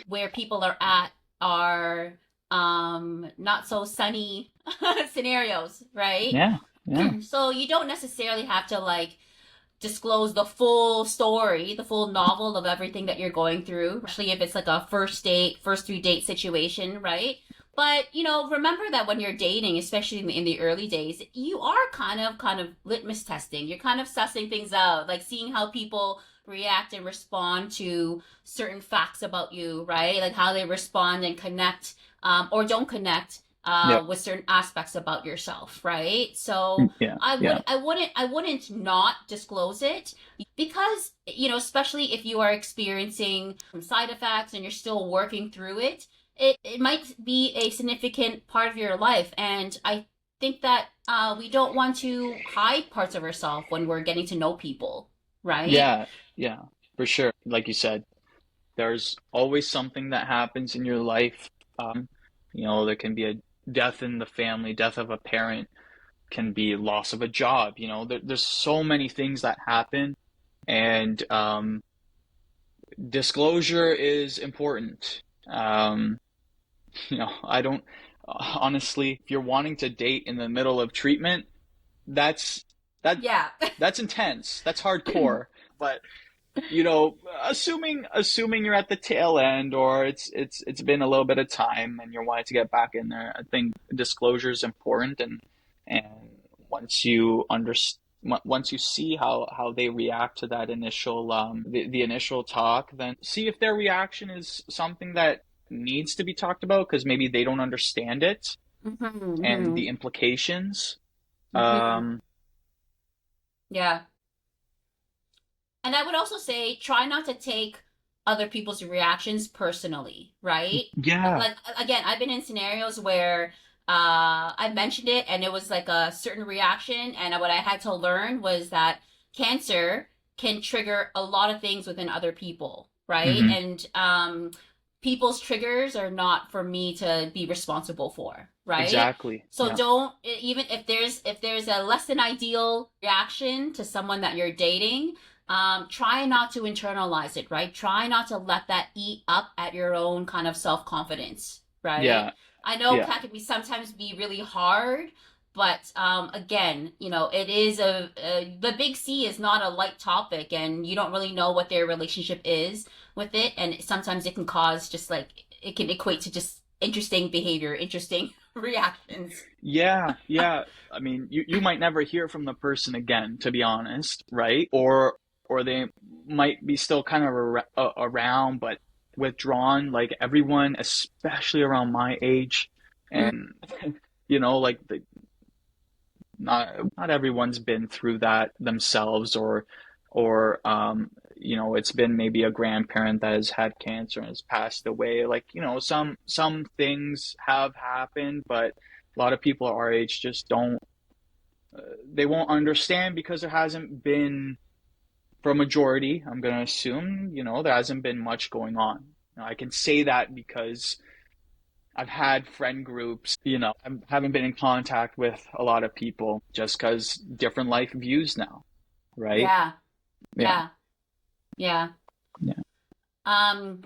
where people are at are not so sunny scenarios, right? Yeah. Yeah. So you don't necessarily have to like disclose the full story, the full novel of everything that you're going through, especially if it's like a first date, first three date situation, right? But remember that when you're dating, especially in the early days, you are kind of litmus testing. You're kind of sussing things out, like seeing how people react and respond to certain facts about you, right? Like how they respond and connect, or don't connect Yep. with certain aspects about yourself, right? So Yeah. I Yeah. would I wouldn't not disclose it because especially if you are experiencing some side effects and you're still working through it, it might be a significant part of your life. And I think that we don't want to hide parts of ourselves when we're getting to know people, right? Yeah. Yeah. For sure. Like you said, there's always something that happens in your life. There can be a death in the family, death of a parent, can be loss of a job. There's so many things that happen, and disclosure is important. I don't honestly, if you're wanting to date in the middle of treatment, that's that Yeah. that's intense. That's hardcore. But assuming you're at the tail end or it's been a little bit of time and you're wanting to get back in there, I think disclosure is important and once you understand once you see how they react to that initial the initial talk, then see if their reaction is something that needs to be talked about because maybe they don't understand it and Hmm. the implications. Hmm. Um, Yeah. And I would also say try not to take other people's reactions personally, right? yeah, Like again, I've been in scenarios where I mentioned it and it was like a certain reaction, and what I had to learn was that cancer can trigger a lot of things within other people, right? hmm, And people's triggers are not for me to be responsible for, right? exactly. So Yeah, don't, even if there's a less than ideal reaction to someone that you're dating, try not to internalize it, right? Try not to let that eat up at your own kind of self confidence, right? yeah, I know yeah. that can be sometimes be really hard, but again, it is the big C is not a light topic, and you don't really know what their relationship is with it, and sometimes it can cause just like it can equate to just interesting behavior, interesting reactions. Yeah, yeah. I mean, you might never hear from the person again, to be honest, right? Or they might be still kind of around, but withdrawn. Like everyone, especially around my age, and like not everyone's been through that themselves, or it's been maybe a grandparent that has had cancer and has passed away. Like some things have happened, but a lot of people our age just don't they won't understand because there hasn't been, for a majority, I'm going to assume, there hasn't been much going on. I can say that because I've had friend groups, I haven't been in contact with a lot of people just because different life views now, right? Yeah, Yeah, yeah, yeah. yeah, Um,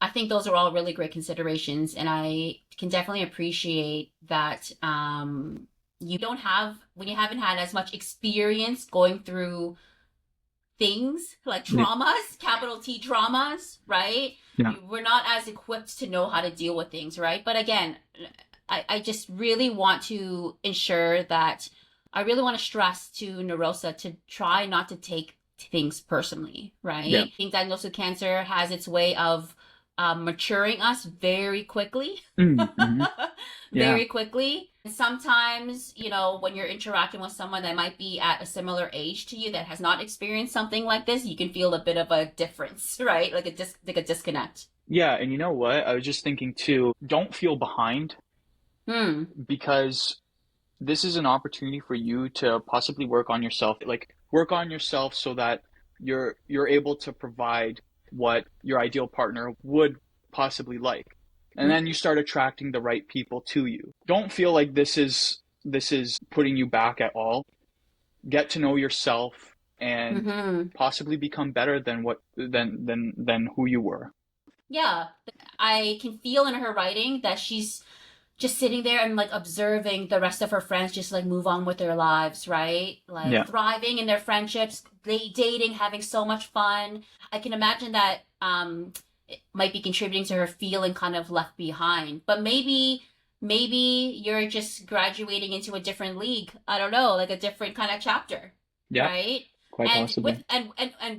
I think those are all really great considerations, and I can definitely appreciate that. you don't have, when you haven't had as much experience going through things like Yeah. traumas, capital T traumas, right? Yeah. We're not as equipped to know how to deal with things, right? But again, I just really want to ensure that I really want to stress to Nerosa to try not to take things personally, Yeah. right? Being diagnosed with cancer has its way of maturing us very quickly. Mm-hmm. Yeah. Very quickly. Sometimes, when you're interacting with someone that might be at a similar age to you that has not experienced something like this, you can feel a bit of a difference, right? Like a disconnect. Yeah. And you know what? I was just thinking too, don't feel behind Hmm. because this is an opportunity for you to possibly work on yourself. Like work on yourself so that you're able to provide what your ideal partner would possibly like. And then you start attracting the right people to you. Don't feel like this is putting you back at all. Get to know yourself and Mm-hmm. possibly become better than what than who you were. Yeah. I can feel in her writing that she's just sitting there and like observing the rest of her friends just like move on with their lives, right? Like Yeah. thriving in their friendships, dating, having so much fun. I can imagine that it might be contributing to her feeling kind of left behind. But maybe you're just graduating into a different league. I don't know, like a different kind of chapter, Yeah. right? Quite And possibly.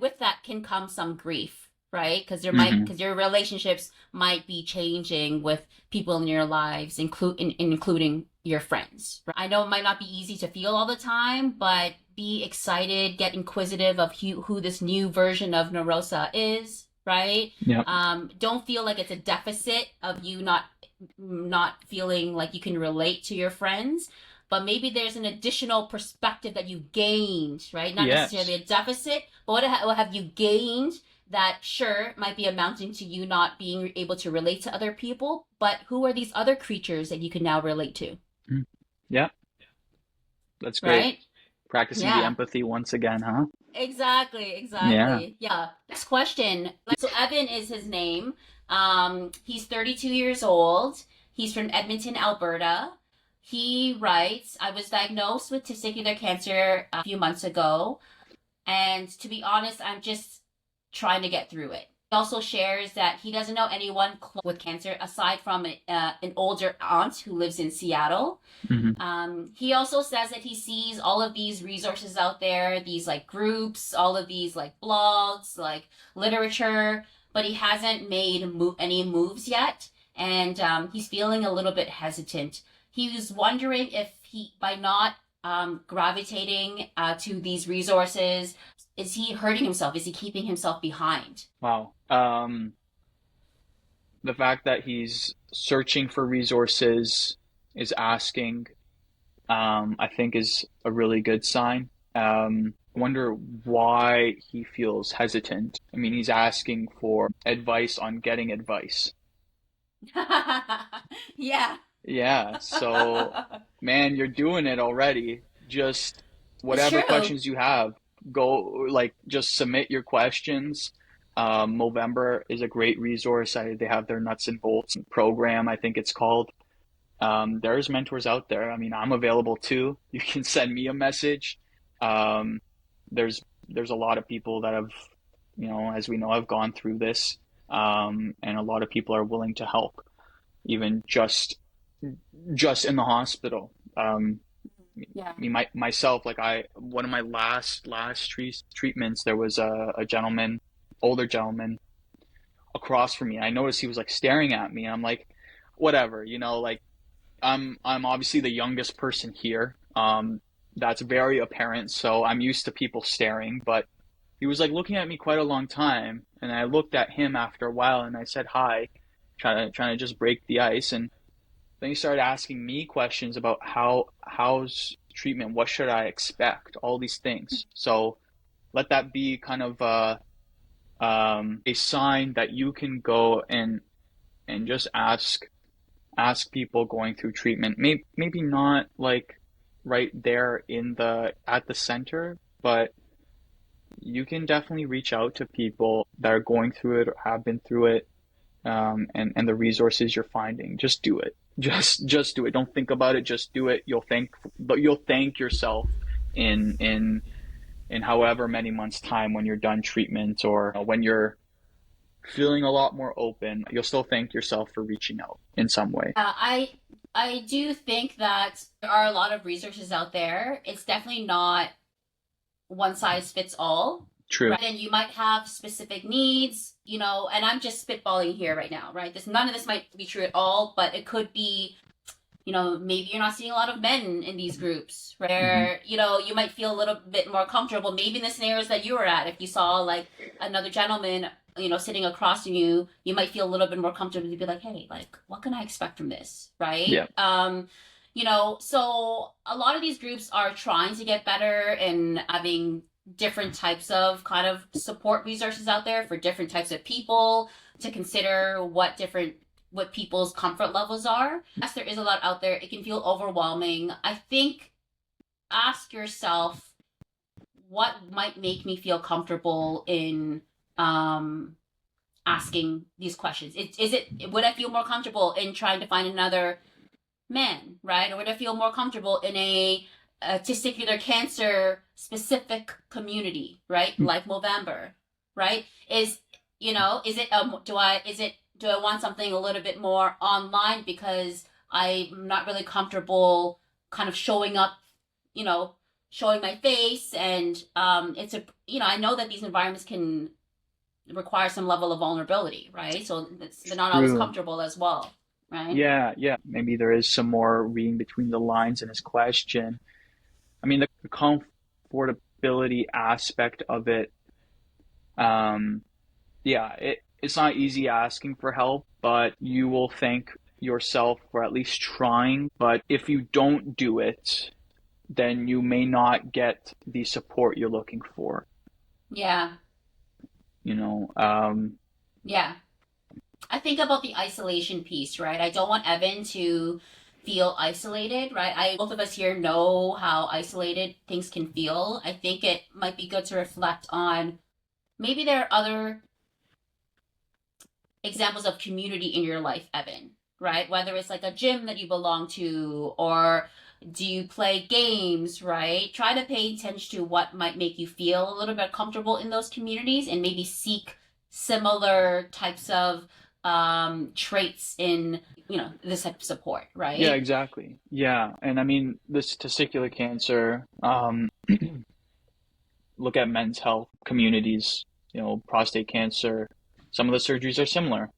with that can come some grief, right? Hmm. Because your relationships might be changing with people in your lives, including your friends. I know it might not be easy to feel all the time, but be excited, get inquisitive of who this new version of Nerosa is, right? Yeah. Don't feel like it's a deficit of you not feeling like you can relate to your friends, but maybe there's an additional perspective that you gained, right? Not necessarily Yes. a deficit, but what have you gained that sure might be amounting to you not being able to relate to other people, but who are these other creatures that you can now relate to, Mm. Yeah. That's great. right? Practicing the Yeah. empathy once again, huh? Exactly, Yeah. exactly. Yeah. Next question. So Evan is his name. He's 32 years old. He's from Edmonton, Alberta. He writes, I was diagnosed with testicular cancer a few months ago. And to be honest, I'm just trying to get through it. He also shares that he doesn't know anyone close with cancer aside from an older aunt who lives in Seattle. Hmm. He also says that he sees all of these resources out there, these like groups, all of these like blogs, like literature, but he hasn't made any moves yet. And he's feeling a little bit hesitant. He was wondering if he, by not gravitating to these resources, is he hurting himself? Is he keeping himself behind? Wow. The fact that he's searching for resources, is asking, I think is a really good sign. I wonder why he feels hesitant. I mean, he's asking for advice on getting advice. Yeah. Yeah, so man, you're doing it already. Just It's whatever true. questions you have, go like just submit your questions. Movember is a great resource. They have their nuts and bolts program, I think it's called. There's mentors out there. I mean, I'm available too. You can send me a message. Um, there's a lot of people that have, as we know, have gone through this, and a lot of people are willing to help, even just in the hospital. Yeah. Myself, like one of my last treatments, there was a gentleman, older gentleman, across from me. I noticed he was like staring at me, and I'm like, whatever, like I'm obviously the youngest person here. That's very apparent, so I'm used to people staring, but he was like looking at me quite a long time, and I looked at him after a while, and I said hi, trying to just break the ice, and then he started asking me questions about how's treatment, what should I expect, all these things. So let that be kind of a sign that you can go and just ask people going through treatment. Maybe not like right there in the at the center, but you can definitely reach out to people that are going through it or have been through it and the resources you're finding. Just do it. Just do it. Don't think about it. Just do it. You'll thank yourself in however many months time when you're done treatment, or when you're feeling a lot more open. You'll still thank yourself for reaching out in some way. I do think that there are a lot of resources out there. It's definitely not one size fits all. True. Right? And you might have specific needs, and I'm just spitballing here right now, right? None of this might be true at all, but it could be, maybe you're not seeing a lot of men in these groups, where, you might feel a little bit more comfortable. Maybe in the scenarios that you were at, if you saw like another gentleman, sitting across from you, you might feel a little bit more comfortable to be like, hey, like, what can I expect from this, right? Yeah. So a lot of these groups are trying to get better and having different types of kind of support resources out there for different types of people to consider what people's comfort levels are. Yes, there is a lot out there. It can feel overwhelming. I think ask yourself, what might make me feel comfortable in asking these questions? Would I feel more comfortable in trying to find another man, right? Or would I feel more comfortable in a testicular cancer specific community, right? Like Movember, right? Do I want something a little bit more online because I'm not really comfortable kind of showing up, showing my face, and I know that these environments can require some level of vulnerability, right? So they're not always comfortable as well, right? Yeah, yeah. Maybe there is some more reading between the lines in his question. I mean, the comfortability aspect of it, yeah, it's not easy asking for help, but you will thank yourself for at least trying. But if you don't do it, then you may not get the support you're looking for. Yeah. Yeah. I think about the isolation piece, right? I don't want Evan to feel isolated, right? Both of us here know how isolated things can feel. I think it might be good to reflect on, maybe there are other examples of community in your life, Evan, right? Whether it's like a gym that you belong to, or do you play games, right? Try to pay attention to what might make you feel a little bit comfortable in those communities, and maybe seek similar types of traits in this type of support, right? Yeah, exactly. Yeah, and I mean, this testicular cancer, look at men's health communities, prostate cancer, some of the surgeries are similar,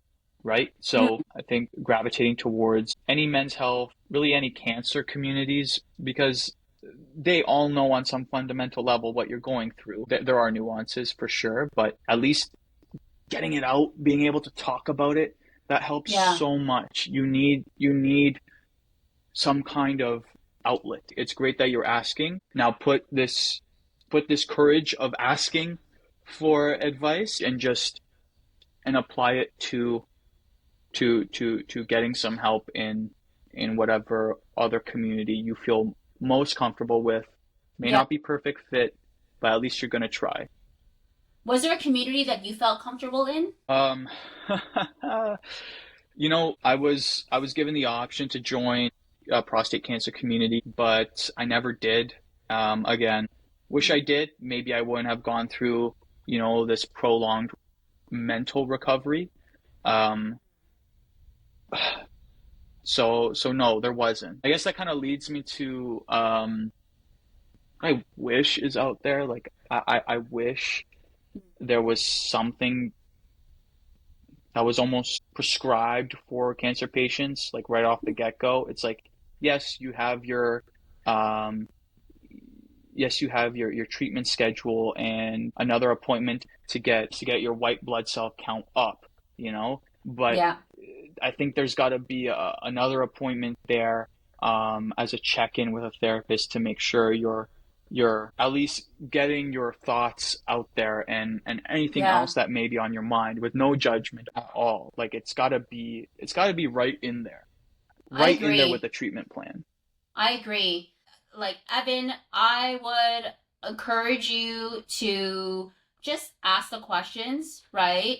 right? So I think gravitating towards any men's health, really any cancer communities, because they all know on some fundamental level what you're going through. There are nuances for sure, but at least getting it out, being able to talk about it, that helps so much. You need some kind of outlet. It's great that you're asking. Now put this courage of asking for advice and apply it to getting some help in whatever other community you feel most comfortable with. May not be perfect fit, but at least you're gonna try. Was there a community that you felt comfortable in? I was given the option to join a prostate cancer community, but I never did. Again, wish I did. Maybe I wouldn't have gone through, this prolonged mental recovery. So no, there wasn't. I guess that kind of leads me to I wish is out there. Like I wish there was something that was almost prescribed for cancer patients, like right off the get-go. It's like, yes, you have your um, your treatment schedule and another appointment to get your white blood cell count up, But Yeah. I think there's got to be another appointment there, as a check-in with a therapist to make sure you're at least getting your thoughts out there, and anything Yeah. else that may be on your mind with no judgment at all. Like it's got to be right in there, I right in there with agree. the treatment plan. I agree. Like, Evan, I would encourage you to just ask the questions, right?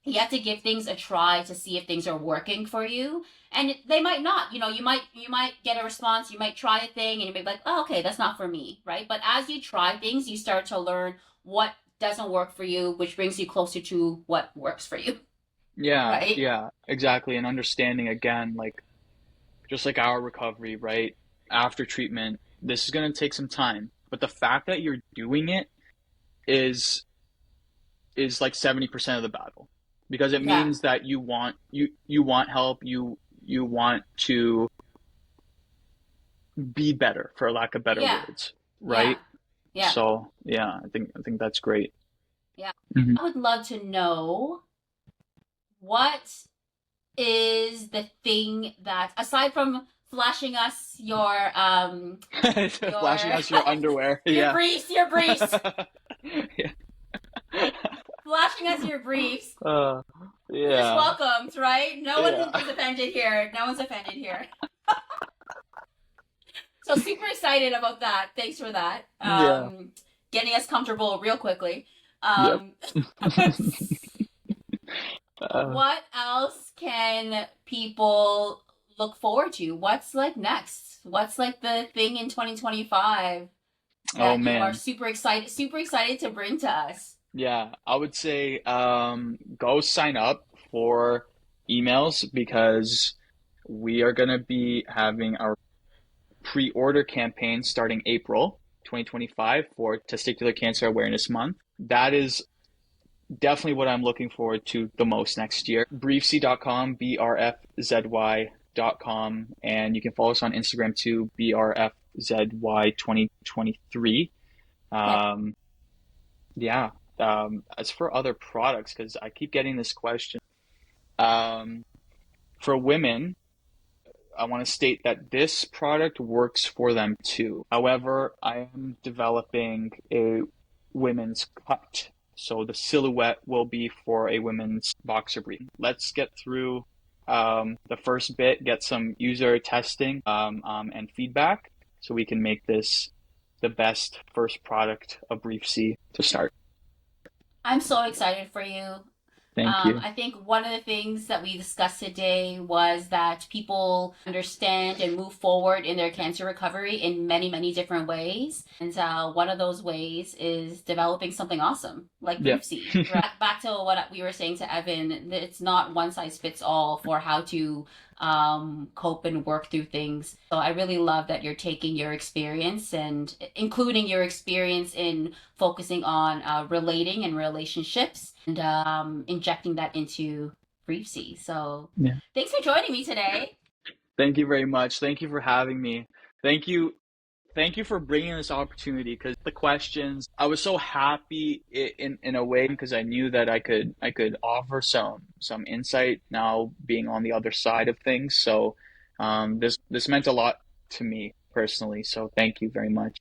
You have to give things a try to see if things are working for you. And they might not, you might get a response, you might try a thing and you might be like, oh, okay, that's not for me, right? But as you try things, you start to learn what doesn't work for you, which brings you closer to what works for you, Yeah, right? yeah, exactly. And understanding again, like just like our recovery, right? After treatment, this is going to take some time, but the fact that you're doing it is like 70% of the battle because it Yeah. means that you want help, you want to be better for lack of better Yeah. words, Yeah. right? Yeah. So, yeah, I think that's great. Yeah. Hmm. I would love to know what is the thing that, aside from flashing us Flashing your us your underwear. your Yeah. briefs, your briefs, Yeah. flashing us your briefs. Uh, You're just yeah. welcomed, right? No one Yeah. is offended here. No one's offended here. So super excited about that. Thanks for that. Yeah. Getting us comfortable real quickly. Yep. Um, Uh, what else can people look forward to? What's like next? What's like the thing in 2025 oh that you are man. super excited to bring to us? Yeah, I would say go sign up for emails because we are going to be having our pre-order campaign starting April 2025 for Testicular Cancer Awareness Month. That is definitely what I'm looking forward to the most next year. BRFZY.com, BRFZY.com, and you can follow us on Instagram too, BRFZY 2023. Okay. Um, yeah. As for other products, because I keep getting this question, um, for women, I want to state that this product works for them too. However, I am developing a women's cut. So the silhouette will be for a women's boxer brief. Let's get through the first bit, get some user testing and feedback so we can make this the best first product of Brief C to start. I'm so excited for you. Thank you. I think one of the things that we discussed today was that people understand and move forward in their cancer recovery in many, many different ways. And one of those ways is developing something awesome like Yeah. BRFZY. Right? Back to what we were saying to Evan, it's not one size fits all for how to cope and work through things. So I really love that you're taking your experience and including your experience in focusing on relating and relationships and injecting that into BRFZY. So Yeah. thanks for joining me today. Thank you very much. Thank you for having me. Thank you. Thank you for bringing this opportunity because the questions, I was so happy in a way because I knew that I could offer some insight now being on the other side of things. So this meant a lot to me personally. So thank you very much.